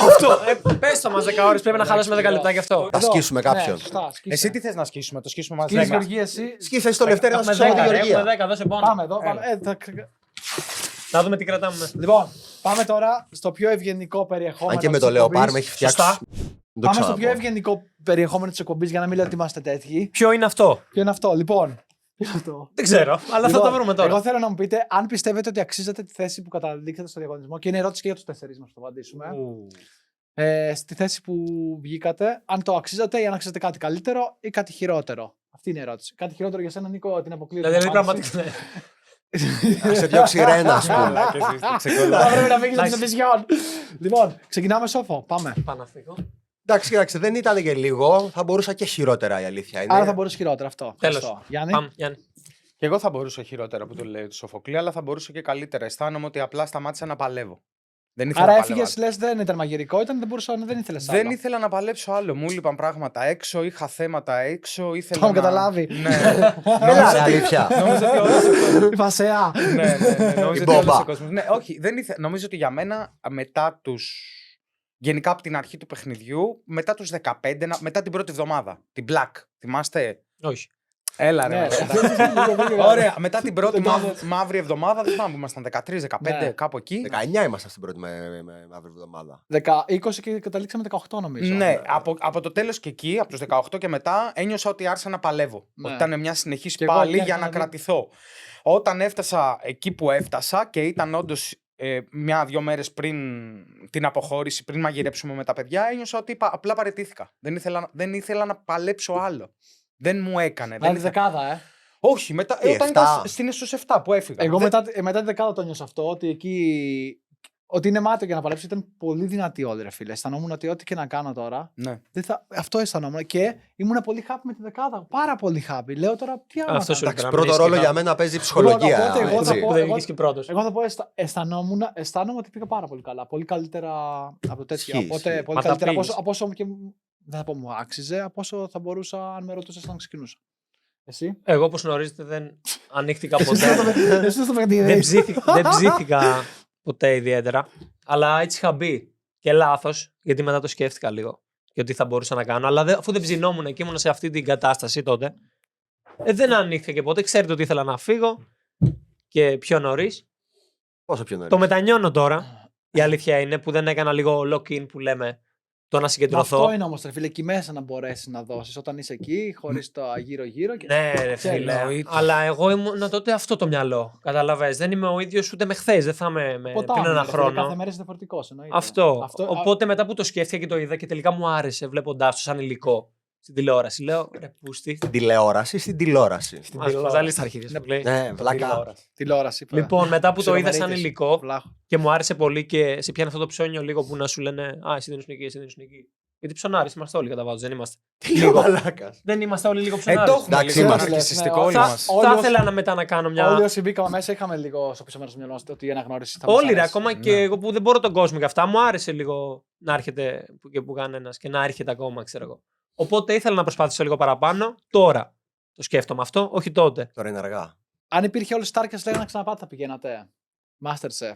Αυτό. Πες το μας 10 ώρες, πρέπει να χαλάσουμε 10 λεπτά γι' αυτό. Θα σκίσουμε κάποιον. Εσύ τι θες να σκίσουμε, το σκίσουμε μαζί. Κύριε Γεωργία, εσύ. Σκίσε εσύ το Λευτέρη να Έχουμε σκίσω τη 10, Γεωργία. έχουμε 10, δώσε πόνο. Πάμε εδώ. Να δούμε τι κρατάμε. Λοιπόν, πάμε τώρα στο πιο ευγενικό περιεχόμενο. Αν και με της το εκπομπής. Λεοπάρ με έχει φτιάξει. Σωστά. Δεν το Πάμε στο πιο ξαναπώ. ευγενικό περιεχόμενο της εκπομπής για να μην λέω ότι είμαστε τέτοιοι. Ποιο είναι αυτό? Ποιο είναι αυτό, λοιπόν. Ποιο είναι αυτό. Δεν ξέρω, αλλά θα το βρούμε τώρα. Εγώ θέλω να μου πείτε αν πιστεύετε ότι αξίζετε τη θέση που καταδείξατε στο διαγωνισμό. Και είναι ερώτηση και για τους 4 μας, το απαντήσουμε. Στη θέση που βγήκατε, αν το αξίζατε ή αν αξίζατε κάτι καλύτερο ή κάτι χειρότερο. Αυτή είναι η ερώτηση. Κάτι χειρότερο για σένα, Νίκο, την αποκλείω. Δηλαδή πραγματικά. Σε διώξει ρένα, ας πούμε. Θα πρέπει να φύγεις από την Ευβησιόν. Λοιπόν, ξεκινάμε Σόφο. Πάμε. Πάω να φύγω. Εντάξει, κοίταξε, δεν ήταν και λίγο. Θα μπορούσα και χειρότερα, η αλήθεια είναι. Άρα θα μπορούσε χειρότερα αυτό. Τέλος. Ευχαριστώ. Γιάννη. Πάμε, Γιάννη. Και εγώ θα μπορούσα χειρότερα που το λέει το Σοφοκλή, αλλά θα μπορούσα και καλύτερα. Αισθάνομαι ότι απλά σταμάτησα να παλεύω. Δεν ήθελα Άρα να έφυγε, παλεύω. λες, δεν ήταν μαγειρικό, δεν ήθελε άλλο. Δεν ήθελα να παλέψω άλλο. Μου λείπαν πράγματα έξω, είχα θέματα έξω. Το Ήθελα έχω να... καταλάβει. Ναι. Έλα, ρε, αλήθεια. Νομίζω ότι όλος ο κόσμος... Η φασέα. ναι. Νομίζω Η ότι όλος μπόμπα. ο κόσμος... Ναι, όχι, δεν ήθελα. Νομίζω ότι για μένα μετά τους... Γενικά από την αρχή του παιχνιδιού, μετά τους 15, μετά την πρώτη εβδομάδα. Την Black, θυμάστε? Όχι. Έλα ρε. Ναι, μετά. Ωραία, μετά την πρώτη Δεν μαύρη εβδομάδα, δεν θυμάμαι που ήμασταν 13-15, Ναι. κάπου εκεί. 19 ήμασταν στην πρώτη με μαύρη εβδομάδα. 20 και καταλήξαμε 18 νομίζω. Ναι, από το τέλος και εκεί, από τους 18 και μετά, ένιωσα ότι άρχισα να παλεύω. Ναι. Ότι ήταν μια συνεχής Και εγώ πάλι εκεί για άρχισα να να δω. κρατηθώ. Όταν έφτασα εκεί που έφτασα και ήταν όντως 1-2 μέρες πριν την αποχώρηση, πριν μαγειρέψουμε με τα παιδιά, ένιωσα ότι απλά παραιτήθηκα. Δεν ήθελα να παλέψω άλλο. Δεν μου έκανε. Άλλη δεκάδα, Όχι, μετά, όταν 7. ήταν στους 7 που έφυγα. Εγώ μετά τη δεκάδα το νιώσα αυτό, ότι εκεί. Ότι είναι μάτιο για να παλέψει. Ήταν πολύ δυνατή όλη, ρε φίλε. Αισθανόμουν ότι ό,τι και να κάνω τώρα. Ναι. Αυτό αισθανόμουν. Και ήμουν πολύ happy με τη δεκάδα. Πάρα πολύ happy. Λέω τώρα τι άλλο. Αυτό σου Εντάξει, λέει, πρώτο να ρόλο μιλήσεις για και μένα παίζει η ψυχολογία. Οπότε εγώ θα έτσι. πω- που δεν βγήκες και πρώτος. Εγώ θα πω αισθάνομαι ότι πήγα πάρα πολύ καλά. Πολύ καλύτερα από το τέτοιο. Ισχύει, Οπότε ισχύει. πολύ Μα τα καλύτερα πήγες. από όσο και. Δεν θα πω μου άξιζε, από όσο θα μπορούσα αν με ρωτούσε όταν ξεκινούσα. Εσύ. Εγώ, όπως γνωρίζετε, δεν ανοίχτηκα ποτέ. Εσύ στο παιχνίδι. δεν ψήθηκα ποτέ ιδιαίτερα. Αλλά έτσι είχα μπει. Και λάθος, γιατί μετά το σκέφτηκα λίγο. Και ότι θα μπορούσα να κάνω. Αλλά αφού δεν ψινόμουν και ήμουν σε αυτή την κατάσταση τότε, δεν ανοίχθηκα και ποτέ. Ξέρετε ότι ήθελα να φύγω και πιο νωρίς. Πόσο πιο νωρίς. Το μετανιώνω τώρα. Η αλήθεια είναι που δεν έκανα λίγο lock-in που λέμε. Το να συγκεντρωθώ. Αυτό είναι όμως, ρε φίλε, εκεί μέσα να μπορέσει να δώσει. Όταν είσαι εκεί, χωρίς το γύρω-γύρω. Και... Ναι, ρε φίλε. εννοείται. Αλλά εγώ ήμουν τότε αυτό το μυαλό. Καταλαβες. Δεν είμαι ο ίδιος ούτε με χθες. Δεν θα είμαι Ποτάμι, πριν ένα ρε φίλε, χρόνο. κάθε μέρα είσαι διαφορετικός, εννοείται. Αυτό. Οπότε μετά που το σκέφτηκα και το είδα και τελικά μου άρεσε βλέποντάς το σαν υλικό στην τηλεόραση. Λέω ρε πούστη. Στην τηλεόραση, στην τηλεόραση. Μας ζαλείς τα αρχίδια σου. λέει. Ναι, βλάκα. Τηλεόραση. Λοιπόν, μετά που το είδα σαν Ψιλομερίτης. υλικό Βλάχο. και μου άρεσε πολύ και σε πιάνει αυτό το ψώνιο λίγο που να σου λένε Α, εσύ δεν είσαι εκεί, εσύ δεν είσαι εκεί. Γιατί ψωνάρες είμαστε όλοι κατά βάθος, δεν είμαστε. Λίγο μαλάκας. Δεν είμαστε όλοι λίγο Το ψωνάρες. έχουμε Εντάξει, λίγο είμαστε. ναρκισσιστικό Ναι, όλοι Θα, μας. Όλοι θα όσοι- ήθελα να μετά να κάνω Όλοι μια. όσοι μπήκαμε μέσα είχαμε λίγο στο πίσω μέρος του μυαλός ότι η αναγνώριση θα μας Όλοι ρε, αρέσει. ακόμα και Ναι. εγώ που δεν μπορώ τον κόσμο και αυτά, μου άρεσε λίγο να έρχεται που κανένας και να έρχεται ακόμα, ξέρω εγώ. Οπότε ήθελα να προσπαθήσω λίγο παραπάνω. Τώρα το σκέφτομαι αυτό, όχι τότε. Τώρα είναι αργά. Αν υπήρχε όλες τις τάρκες λέγανε να ξαναπάτε θα πηγαίνατε. Masterchef.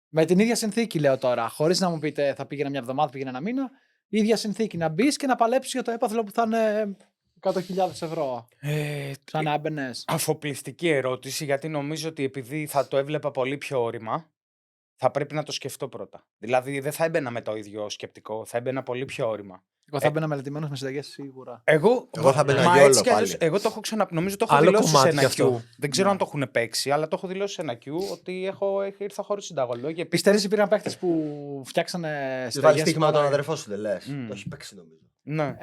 Με την ίδια συνθήκη λέω τώρα. Χωρίς να μου πείτε θα πήγαινα μια εβδομάδα, πήγαινα ένα μήνα. Η ίδια συνθήκη. Να μπει και να παλέψει για το έπαθλο που θα είναι 100.000 ευρώ. Σαν να έμπαινες. Αφοπλιστική ερώτηση, γιατί νομίζω ότι επειδή θα το έβλεπα πολύ πιο όρημα, θα πρέπει να το σκεφτώ πρώτα. Δηλαδή δεν θα έμπαινα με το ίδιο σκεπτικό, θα έμπαινα πολύ πιο όρημα. Εγώ θα έμπαινα μελετημένος με συνταγές σίγουρα. Εγώ θα έμπαινα μα για όλο έτσι κι αλλιώς, πάλι. εγώ το έχω νομίζω το έχω Άλλο δηλώσει σε κομμάτι ένα κι Q. αυτό. Δεν ξέρω Ναι. αν το έχουν παίξει, αλλά το έχω δηλώσει σε ένα Q ότι ήρθα χωρίς συνταγολόγια. Και Πιστεύεις υπήρχαν παίχτες που φτιάξανε Τη βάλει συνταγές. στοίχημα με τον μόνο- αδερφό σου, δεν λε. Μμ. Το έχει παίξει νομίζω. Ναι.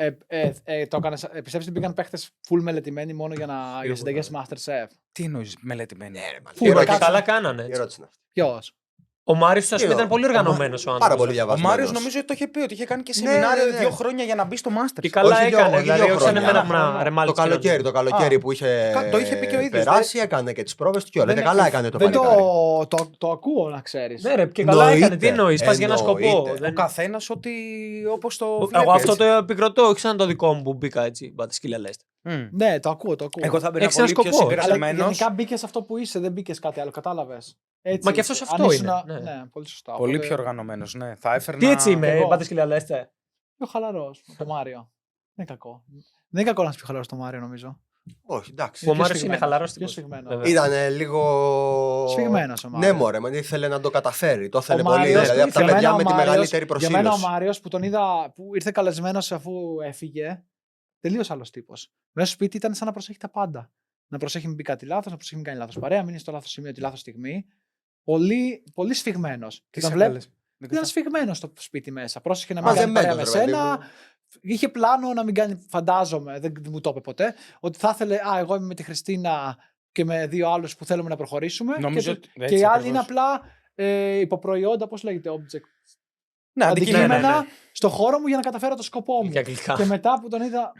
Πιστεύεις ότι πήγαν παίχτες full μελετημένοι μόνο για συνταγές Masterchef. Τι εννοείς μελετημένη. Ναι, ρε, μαλάκα. Φου, Σίγουρα ρε, και κάτσε. καλά κάνανε. Η έτσι. ερώτηση είναι αυτή. Ποιος? Ο Μάριος, ας πούμε, Και ήταν ο- πολύ οργανωμένος ο άνθρωπος. Πάρα πολύ Ο διαβασμένος. Μάριος νομίζω ότι το είχε πει ότι είχε κάνει και Ναι, σεμινάριο ναι, ναι. 2 χρόνια για να μπει στο Master. Και καλά Όχι έκανε. όχι Δηλαδή, δύο όχι σαν χρόνια. εμένα που Ένα να ρεμάλει Το καλοκαίρι, που είχε Το είχε πει και ο ίδιος, περάσει, έκανε και τις πρόβες του και όλα. Δεν Και καλά έχει- έκανε το Δεν παλικάρι. το ακούω να ξέρεις. Ναι, ρε, και καλά Εννοείται. έκανε. Τι εννοείς, πας για ένα σκοπό. Εννοείται. Δεν- Ο καθένας ότι όπως το Εγώ βλέπει, αυτό έτσι. το επικροτώ, όχι σαν το δικό μου που μπήκα έτσι. Μπάτε σκύλα λέστε. Μμ. Ναι, το ακούω. Εγώ θα μπαίνα Έχεις ένα πολύ πιο σκοπό. Αλλά συγκρατημένος. γενικά μπήκε αυτό που είσαι, δεν μπήκε κάτι άλλο. Κατάλαβες. Έτσι Μα και είσαι. αυτός Αν αυτό ήσουν είναι, να- ναι. Ναι, πολύ σωστά. Πολύ Οπότε πιο οργανωμένος, ναι. Θα έφερνα... Τι έτσι είμαι, εγώ. μπάτε σκύλα λέστε. Πιο χαλαρός. Το Μάριο. Δεν είναι κακό. Δεν είναι κακό να είσαι πιο χαλαρός το Μάριο, νομίζω. Όχι, εντάξει. Που ο πιο Μάριος είναι σφιγμένος. χαλαρός Πιο τύπος. σφιγμένος. Βέβαια. Ήταν λίγο. Σφιγμένος ο Ναι, Μάριος. μωρέ, μα ήθελε να το καταφέρει. Το ήθελε Ο πολύ. Μάριος, Δηλαδή από τα για μένα παιδιά ο με τη Μάριος- μεγαλύτερη Για μένα ο προσήλωση. Μάριος που τον είδα, που ήρθε καλεσμένος αφού έφυγε, τελείως άλλος τύπος. Μέσα στο σπίτι ήταν σαν να προσέχει τα πάντα. Να προσέχει μην πει κάτι λάθος, να προσέχει μην κάνει λάθος παρέα, μην είναι στο λάθος σημείο τη λάθος στιγμή. Πολύ, πολύ σφιγμένος. Και τον βλέπω. Ήταν σφιγμένος στο σπίτι μέσα. Πρόσεχε να μην κάνει παρέα με Μαζεμένος, ρε παιδί σένα. μου. Είχε πλάνο να μην κάνει, φαντάζομαι, δεν μου το είπε ποτέ, ότι θα ήθελε, εγώ είμαι με τη Χριστίνα και με 2 άλλους που θέλουμε να προχωρήσουμε. Νομίζω και, ότι- και έτσι οι άλλοι ακριβώς. είναι απλά υποπροϊόντα, πώς λέγεται, object. Ναι, Αντικείμενα ναι, ναι. στο χώρο μου για να καταφέρω το σκοπό μου. Και αγγλικά. Και μετά που τον είδα.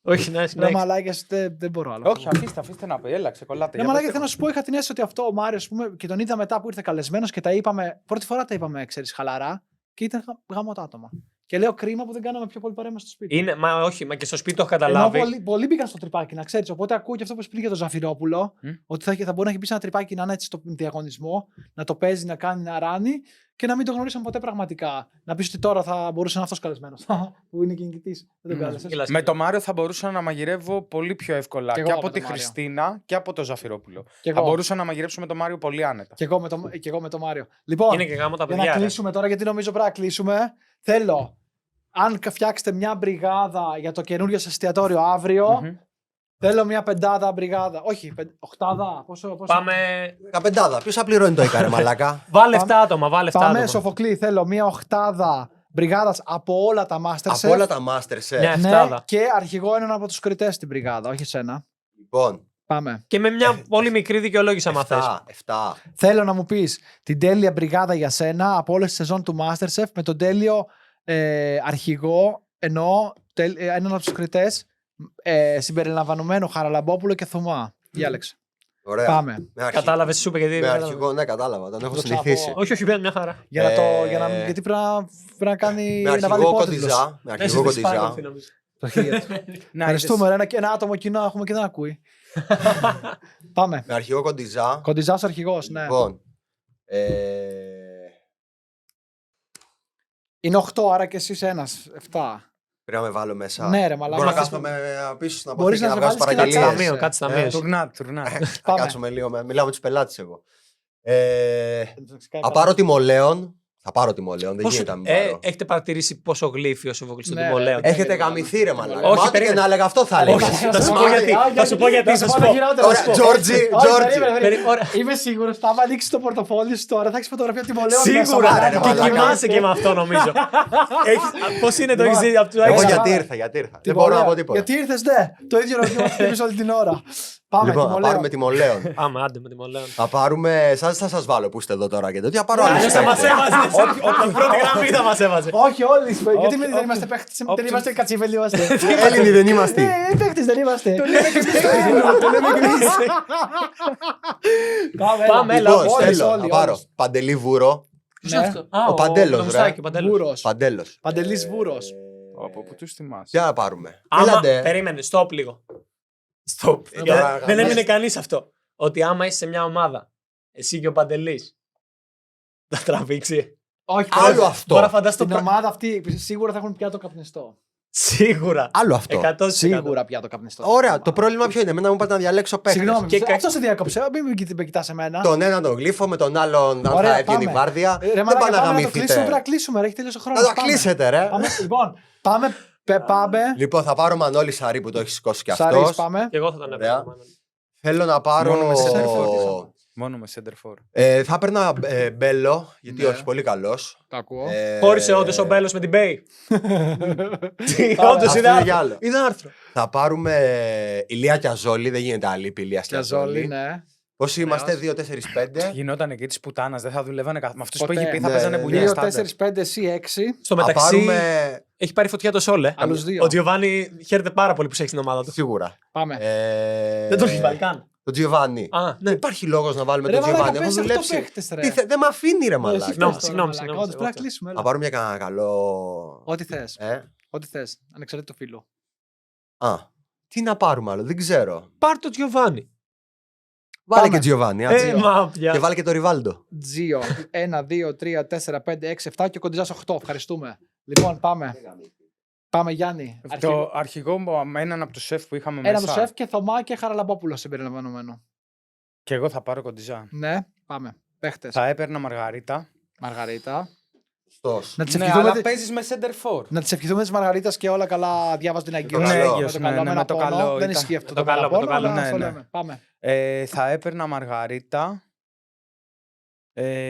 Όχι, ναι, Ρε συνέχισε. μαλάκες, δεν μπορώ άλλο. Όχι, αφήστε να πει. Έλα, ξεκολλάτε. Ρε μαλάκες, θέλω να σου πω, είχα την αίσθηση ότι αυτό ο Μάριος, και τον είδα μετά που ήρθε καλεσμένος και τα είπαμε. Πρώτη φορά τα είπαμε, ξέρεις, χαλαρά και ήταν γάμο τα άτομα. Και λέω κρίμα που δεν κάναμε πιο πολύ παρέα μες στο σπίτι. Είναι, μα όχι, μα και στο σπίτι το έχω Ενώ καταλάβει. πολλοί μπήκαν στο τρυπάκι, να ξέρεις. Οπότε ακούω και αυτό που είπε πριν για τον Ζαφυρόπουλο, ότι θα μπορεί να έχει μπει σε ένα τρυπάκι να είναι έτσι στο διαγωνισμό, να το παίζει, να κάνει, να ράνει και να μην το γνωρίσαν ποτέ πραγματικά. Να πει ότι τώρα θα μπορούσε να είναι αυτό καλεσμένος. Που είναι και νικητής. Δεν τον κάλεσες. Με τον Μάριο θα μπορούσα να μαγειρεύω πολύ πιο εύκολα. Κι εγώ Και με από τον τη Μάριο. Χριστίνα και από τον Ζαφυρόπουλο. Κι Θα εγώ. μπορούσα να μαγειρέψω με τον Μάριο πολύ άνετα. Και εγώ με τον Μάριο. Λοιπόν, Είναι και γάμο τα για παιδιά. να ρε. κλείσουμε τώρα, γιατί νομίζω πρέπει να κλείσουμε. Θέλω, αν φτιάξετε μια μπριγάδα για το καινούριο σας εστιατόριο αύριο, θέλω μια πεντάδα μπριγάδα. Όχι, οχτάδα. Πόσο. Πάμε. 15. Ποιος θα πληρώνει το ΕΚΑ, ρε μαλάκα. Βάλε 7 άτομα. Βάλε 7 Πάμε, άτομα. Σοφοκλή, θέλω μια οχτάδα μπριγάδας από όλα τα Masterchef. Από όλα τα Masterchef. Ναι. Ναι, οχτάδα. και αρχηγό έναν από τους κριτές στην μπριγάδα, όχι εσένα. Λοιπόν, Πάμε. Και με μια πολύ μικρή δικαιολόγηση, άμα θες. 7. Θέλω να μου πεις την τέλεια μπριγάδα για σένα από όλες τις σεζόν του Masterchef με τον τέλειο αρχηγό, εννοώ έναν από τους κριτές συμπεριλαμβανομένου Χαραλαμπόπουλο και Θωμά. Διάλεξε. Ωραία. Πάμε. Κατάλαβε, σου είπε γιατί. Με αρχηγό, ναι, κατάλαβα. Τον έχω Το συνηθίσει. ξαπώ. Όχι, όχι, μια χαρά. Γιατί πρέπει να κάνει. Με να βάλει αρχηγό υπότιτλος. κοντιζά. Με Ναι, αρχηγό σε δυσπάρει, κοντιζά. νομίζω. Το χέρι του. Ευχαριστούμε. ρε, ένα άτομο κοινό έχουμε και δεν ακούει. Πάμε. Με αρχηγό κοντιζά. Κοντιζάς αρχηγός, ναι. Λοιπόν. Είναι 8, άρα και εσείς ένας. 7. Πρέπει να με βάλω μέσα. Ναι, ρε, μαλάκα. Μπορώ να κάτσουμε πίσω στην Μπορείς αποθήκη να να σε βγάζω βάλεις και να παραγγελίες. Ταμείο, κάτσε ταμείο. Τουρνά. Θα Πάμε. κάτσουμε λίγο. Μιλάω με τους πελάτες εγώ. Θα πάρω τιμολέον. Θα πάρω τιμολέον. Δεν γίνεται να μην πάρω. Έχετε παρατηρήσει πόσο γλύφει ο Σοφοκλής στον Ναι, Τιμολέον. Έχετε γαμηθεί, ρε μαλάκα. Όχι, Μα ό,τι και περίμενε. να έλεγα αυτό θα έλεγα. Όχι, θα σου πω γιατί. Θα σου πω γιατί. Θα σου πω. Ωραία, Τζόρτζι. Ωραία. Είμαι σίγουρος, θα ανοίξει το πορτοφόλι σου τώρα, θα έχει φωτογραφία τιμολέων. Σίγουρα. ρε, Και μαλάκα. κοιμάσαι και με αυτό, νομίζω. Πώς είναι το Λοιπόν, έχεις δει από του Εγώ Έχεις γιατί πάρει. ήρθα. Δεν μπορώ να πω τίποτα. Γιατί ήρθε, ναι. Το ίδιο ρωτήμα εμεί όλη την ώρα. Πάμε, Λοιπόν, θα τιμολέων. πάρουμε τιμολέον. Άμα, άντε με Τιμολέον. Θα πάρουμε. Θα σας βάλω που είστε εδώ τώρα και τέτοια. Θα πάρω άλλους Θα μας παίκτες. έβαζε. Από την πρώτη γραμμή θα μας έβαζε. Όχι, όλοι. Γιατί δεν είμαστε παίχτες, δεν είμαστε κατσίβελοι, είμαστε. Έλληνοι δεν είμαστε. Παίχτες δεν είμαστε. Πάμε, έλα, Λοιπόν, όλοι, θέλω όλοι, να πάρω όλοι. Παντελή Βούρο. Ποιος είναι αυτό? Α, ο Παντέλος, το ρε. Μουστάκι, ο Παντέλος. Βούρος. Παντέλος. Παντελής Βούρος. Από πού τους θυμάσαι. Τι να πάρουμε. Άμα, Έλατε. περίμενε, stop λίγο. Stop. τώρα Δεν έμεινε γαμιέσαι. κανείς αυτό. Ότι άμα είσαι σε μια ομάδα, εσύ και ο Παντελής, θα τραβήξει. Όχι, Άλλο αυτό. Τώρα φανταστώ. στην ομάδα αυτή σίγουρα θα έχουν πια το καπνιστό. Σίγουρα. Άλλο αυτό. 100%. Σίγουρα πια το καπνιστό. Ωραία, το πρόβλημα ποιο είναι. Εμένα μου πάτε να διαλέξω παίκτες. Συγγνώμη, Και αυτό σε διάκοψε. Μην με κοιτάς εμένα. Τον έναν τον γλύφο, με τον άλλον αν Ωραία, θα έβγαινε η πάμε. βάρδια. Ρε Δεν μαλάκα, πάνε να πάμε να το κλείσουμε, πρέπει να γαμηθείτε. κλείσουμε. Ρε, έχει τελειώσει ο χρόνος. Να το Πάμε. κλείσετε, ρε. Λοιπόν, πάμε. Λοιπόν, θα πάρω Μανώλη Σαρή που το έχει σηκώσει κι Σαρής, αυτός. πάμε. Και εγώ θα τον Ωραία. έπαιρνα. Θέλω να πάρω. Μόνο με center Μόνο με center for. Θα έπαιρνα Μπέλο, γιατί Ναι. όχι, πολύ καλός. Το ακούω. Χώρισε όντως ο Μπέλος με την Μπέι. Όντως Αυτό είδα είναι για άρθρο. άλλο. Είδα άρθρο. Θα πάρουμε Ηλία Κιαζόλη, δεν γίνεται άλλη Ηλία Κιαζόλη, Κιαζόλη. ναι. Πόσοι είμαστε, 2, 4, 5. Γινόταν εκεί τη πουτάνα, δεν θα δουλεύανε καθόλου. Με αυτού που Ποτέ. έχει πει θα Ναι, παίζανε ναι. μπουνιά 2, στάνταρ. 4, 5, εσύ 6. Στο Θα μεταξύ πάρουμε. έχει πάρει φωτιά το Σόλε. Άλλους δύο. Ο Τζιοβάνι χαίρεται πάρα πολύ που σε έχει στην ομάδα του. Σίγουρα. Πάμε. Δεν τον έχει βάλει καν. Το Τζιοβάνι. Α, Δεν ναι. υπάρχει λόγο να βάλουμε Ρε τον μαλάκα, Τζιοβάνι. Έχω πες αυτό δουλέψει. παίχτες, ρε. Δεν με αφήνει, ρε Εσύ μαλάκα. Συγγνώμη, πες το, συγγνώμη, μαλάκα. συγγνώμη, Όντως, πρέπει να κλείσουμε. έλα. Θα πάρουμε μια κανένα καλό. Ό,τι θες. Ε? Ό,τι θες. Ανεξαρτήτω φίλου. Α, τι να πάρουμε άλλο, δεν ξέρω. Πάρ' το Τζιοβάνι. Βάλε Πάμε. και Τζιοβάνι, άτσι. Μα Και πια. βάλε και το Ριβάλντο. Τζίο. 1, 2, 3, 4, 5, 6, 7 και ο Κοντιζάς 8. Ευχαριστούμε. Λοιπόν, πάμε. Πάμε, Γιάννη. Το αρχηγό μου με έναν από του σεφ που είχαμε Ένα μέσα. του σεφ και Θωμά και Χαραλαμπόπουλο συμπεριλαμβανομένο. Και εγώ θα πάρω κοντιζά. Ναι, πάμε. Παίχτες. Θα έπαιρνα Μαργαρίτα. Μαργαρίτα. Στος. Να τις Ναι, ευχηθούμε, αλλά παίζει με center for. να τις ευχηθούμε της Μαργαρίτας και όλα καλά. Διάβαζε την Αγγλία. Ναι, Με Αγγλός, το ναι, καλό, ναι, με με το ένα πόνο. καλό Δεν ήταν. ισχύει αυτό Με το το καλό, με το παραπάνω, καλό. αλλά Ναι, αυτό ναι. λέμε. Πάμε. Θα έπαιρνα Μαργαρίτα.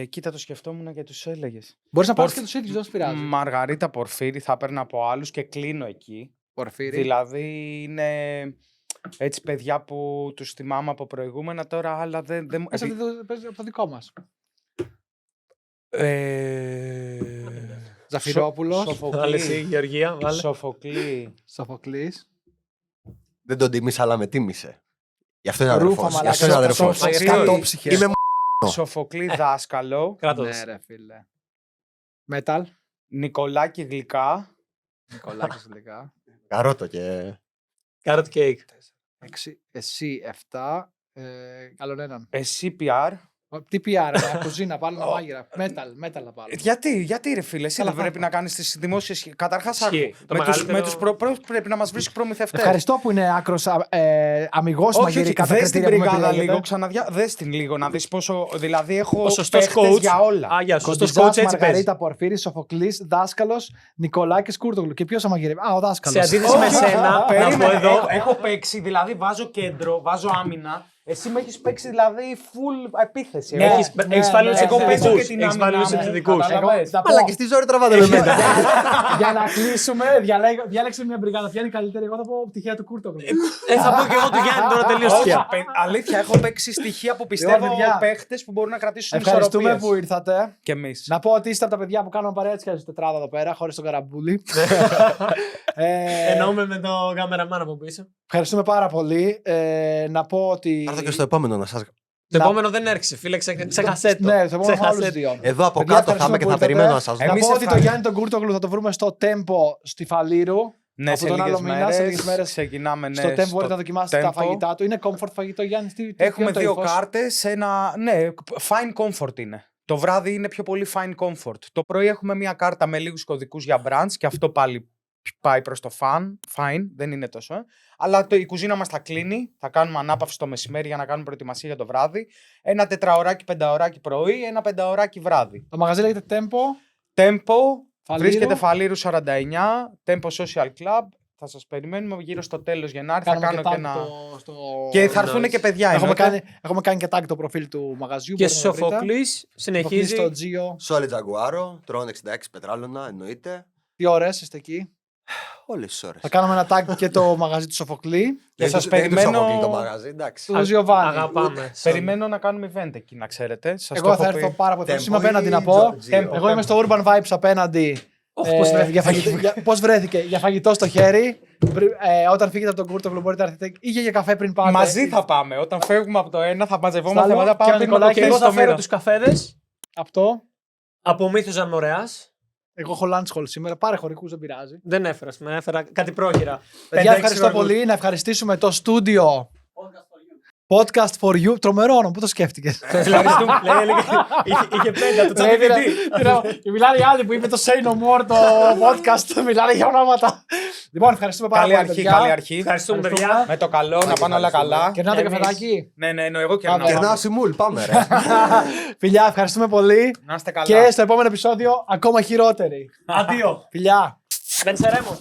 Κοίτα, το σκεφτόμουν και του έλεγε. Μπορείς να πάρεις Πορφ- και τους ίδιους, δεν σου πειράζει. Μαργαρίτα Πορφύρη θα έπαιρνα από άλλου και κλείνω εκεί. Πορφύρη. Δηλαδή είναι έτσι παιδιά που του θυμάμαι από προηγούμενα τώρα, αλλά δεν. Μέσα παίζει από το δικό μας. Βάλε Ζαφυρόπουλος. εσύ, Γεωργία, βάλε. Σοφοκλή. Σοφοκλής. Δεν τον τίμησε, αλλά με τίμησε. Γι' αυτό είναι Ρούφα, αδερφός. Γι' μαλάκα. αυτό είναι αδερφός. Σοφοκλή. Σκατόψυχες. Είμαι Σοφοκλή δάσκαλο. Κράτος. Ναι, ρε φίλε. Metal. Νικολάκη γλυκά. Νικολάκης γλυκά. καρότο και. Carrot cake. 6. Εσύ 7. Άλλον έναν. Εσύ PR. Τι PR, ρε, κουζίνα, πάλι να μάγειρα. Metal να πάρω. Γιατί ρε φίλε, εσύ δεν πρέπει να κάνεις τις δημόσιες. Καταρχάς, Ισχύει. Το με μεγαλύτερο- τους πρέπει να μας βρεις προμηθευτές. Ευχαριστώ που είναι άκρος αμιγός Όχι, μαγειρή όχι, κατά δες την κριτήρια που με μπριγάδα επιλέγετε. λίγο, δες την λίγο να δεις πόσο. Δηλαδή έχω Ο σωστός παίχτες coach. για όλα. Α, σωστός Κοντιζάς, coach έτσι παίζει. Μαργαρίτα Πορφύρης, Σοφοκλής, δάσκαλος, Νικολάκης Κούρτογλου. Και ποιος θα μαγειρεύει? Α, ο Σε δάσκαλος. αντίθεση με σένα, να πω Περίμενε, εδώ. έχω παίξει, δηλαδή βάζω κέντρο, βάζω άμυνα. Εσύ με έχεις παίξει δηλαδή full επίθεση. Ναι, Έχεις ναι, βάλει ναι, τους ναι, εγώ παίζω επιθετικούς. και την Έχεις βάλει άμυνα τους μου. επιθετικούς. Καταλαβαίνεις. Θα πω, Αλλά και στη ζωή τραβάτε με μένα. για να κλείσουμε, διάλεξε μια μπριγάδα. Ποια είναι η καλύτερη? Εγώ θα πω τυχαία του Κούρτογλου. Θα πω και εγώ του Γιάννη τώρα τελείως Όχι, τυχαία. αλήθεια, έχω παίξει στοιχεία που πιστεύω παιδιά. παίχτες που μπορούν να κρατήσουν Ευχαριστούμε ισορροπίες. που ήρθατε. Και εμείς. Να πω ότι είστε από τα παιδιά που κάνουμε παρέα έτσι και τετράδα εδώ πέρα, χωρίς τον καραμπούλι. Εννοούμε με το κάμεραμάν από πίσω. Ευχαριστούμε πάρα πολύ. Να πω ότι. Θα έρθω και στο επόμενο να σας. Το Να- επόμενο δεν έρχεσαι, φίλε, ξεχασέ το. Ναι, το επόμενο Ξεχασέ όλους το. δύο. Εδώ από Παιδιά, κάτω θα είμαι ευχαριστούμε και που θα ήρθατε. περιμένω να σας Να δω. Εμείς πω ότι το ευχαριστούμε. Γιάννη τον Κούρτογλου θα το βρούμε στο Tempo στη Φαλήρου. Ναι, από σε τον άλλο λίγες μήνα, σε λίγες μέρες. ξεκινάμε, ναι, Στο Tempo μπορείτε να δοκιμάσετε τα Tempo. φαγητά του. Είναι comfort φαγητό, Γιάννη. Έχουμε ποιο δύο είναι το ύφος? κάρτες, ναι, fine comfort είναι. Το βράδυ είναι πιο πολύ fine comfort. Το πρωί έχουμε μια κάρτα με λίγους κωδικούς για brunch και αυτό πάλι πάει προς το fine, δεν είναι τόσο. Αλλά η κουζίνα μας θα κλείνει, θα κάνουμε ανάπαυση το μεσημέρι για να κάνουμε προετοιμασία για το βράδυ. Ένα 4ωράκι, 5ωράκι πρωί, ένα 5ωράκι βράδυ. Το μαγαζί λέγεται Tempo. Tempo, Φαλήρου. βρίσκεται Φαλήρου 49, Tempo Social Club. Θα σας περιμένουμε γύρω στο τέλος Γενάρη, θα Κάνουμε κάνω και tag ένα... στο... Και θα έρθουν Nice. και παιδιά. Έχουμε κάνει και tag το προφίλ του μαγαζιού. Και μπορείτε να το βρείτε. Σοφοκλής Σοφοκλής συνεχίζει. στο Gio. Σόλι Τζαγκουάρο, τρώνε 66 πετράλωνα, εννοείται. Τι ώρες είστε εκεί? Όλες τις ώρες. Θα κάνουμε ένα tag και το μαγαζί του Σοφοκλή. Και σας Δεν είναι το περιμένω- Σοφοκλή το μαγαζί, εντάξει. Του Giovanni. Αγαπάμε. Περιμένω να κάνουμε event εκεί, να ξέρετε. Σας το Εγώ έχω θα πει. έρθω πάρα πολύ. Tempo Είμαι απέναντι ή να πω. Gio? Εγώ είμαι στο Urban Vibes απέναντι. Πώς βρέθηκε? Για φαγητό στο χέρι. Όταν φύγετε από τον Κούρτογλου μπορείτε να έρθετε ή για καφέ πριν πάτε. Μαζί θα πάμε. Όταν φεύγουμε από το ένα θα μαζευόμαστε Στάλο, μαζί. Θα και ο πάμε Νικολάκης. Και εγώ θα στο φέρω μοίρα. τους καφέδες Αυτό. από Μύθος Αμορεάς. Εγώ έχω lunch hall σήμερα. Πάρε χωρικούς, δεν πειράζει. Δεν έφερα σήμερα, έφερα κάτι πρόχειρα. Παιδιά, 5-6 ευχαριστώ ρογούλ. πολύ. Να ευχαριστήσουμε το στούντιο. Podcast for you. Τρομερό όνομα, πού το σκέφτηκες? Ευχαριστούμε. Είχε 5 το Λέει, ChatGPT. Μιλάνε οι άλλοι που είπε το Say No More το podcast. Μιλάνε για ονόματα. Λοιπόν, ευχαριστούμε πάρα Καλή πολύ. αρχή, παιδιά. καλή αρχή. Ευχαριστούμε, Ευχαριστούμε. παιδιά. Με το καλό, να πάνε όλα καλά. Κερνάτε Εμείς. καφεδάκι. Ναι, εγώ Πάμε. κερνάω. Κερνάω Σιμούλ, πάμε ρε. Φιλιά, ευχαριστούμε πολύ. Να είστε καλά. Και στο επόμενο επεισόδιο ακόμα χειρότεροι. Αντίο. Φιλιά. Venceremos.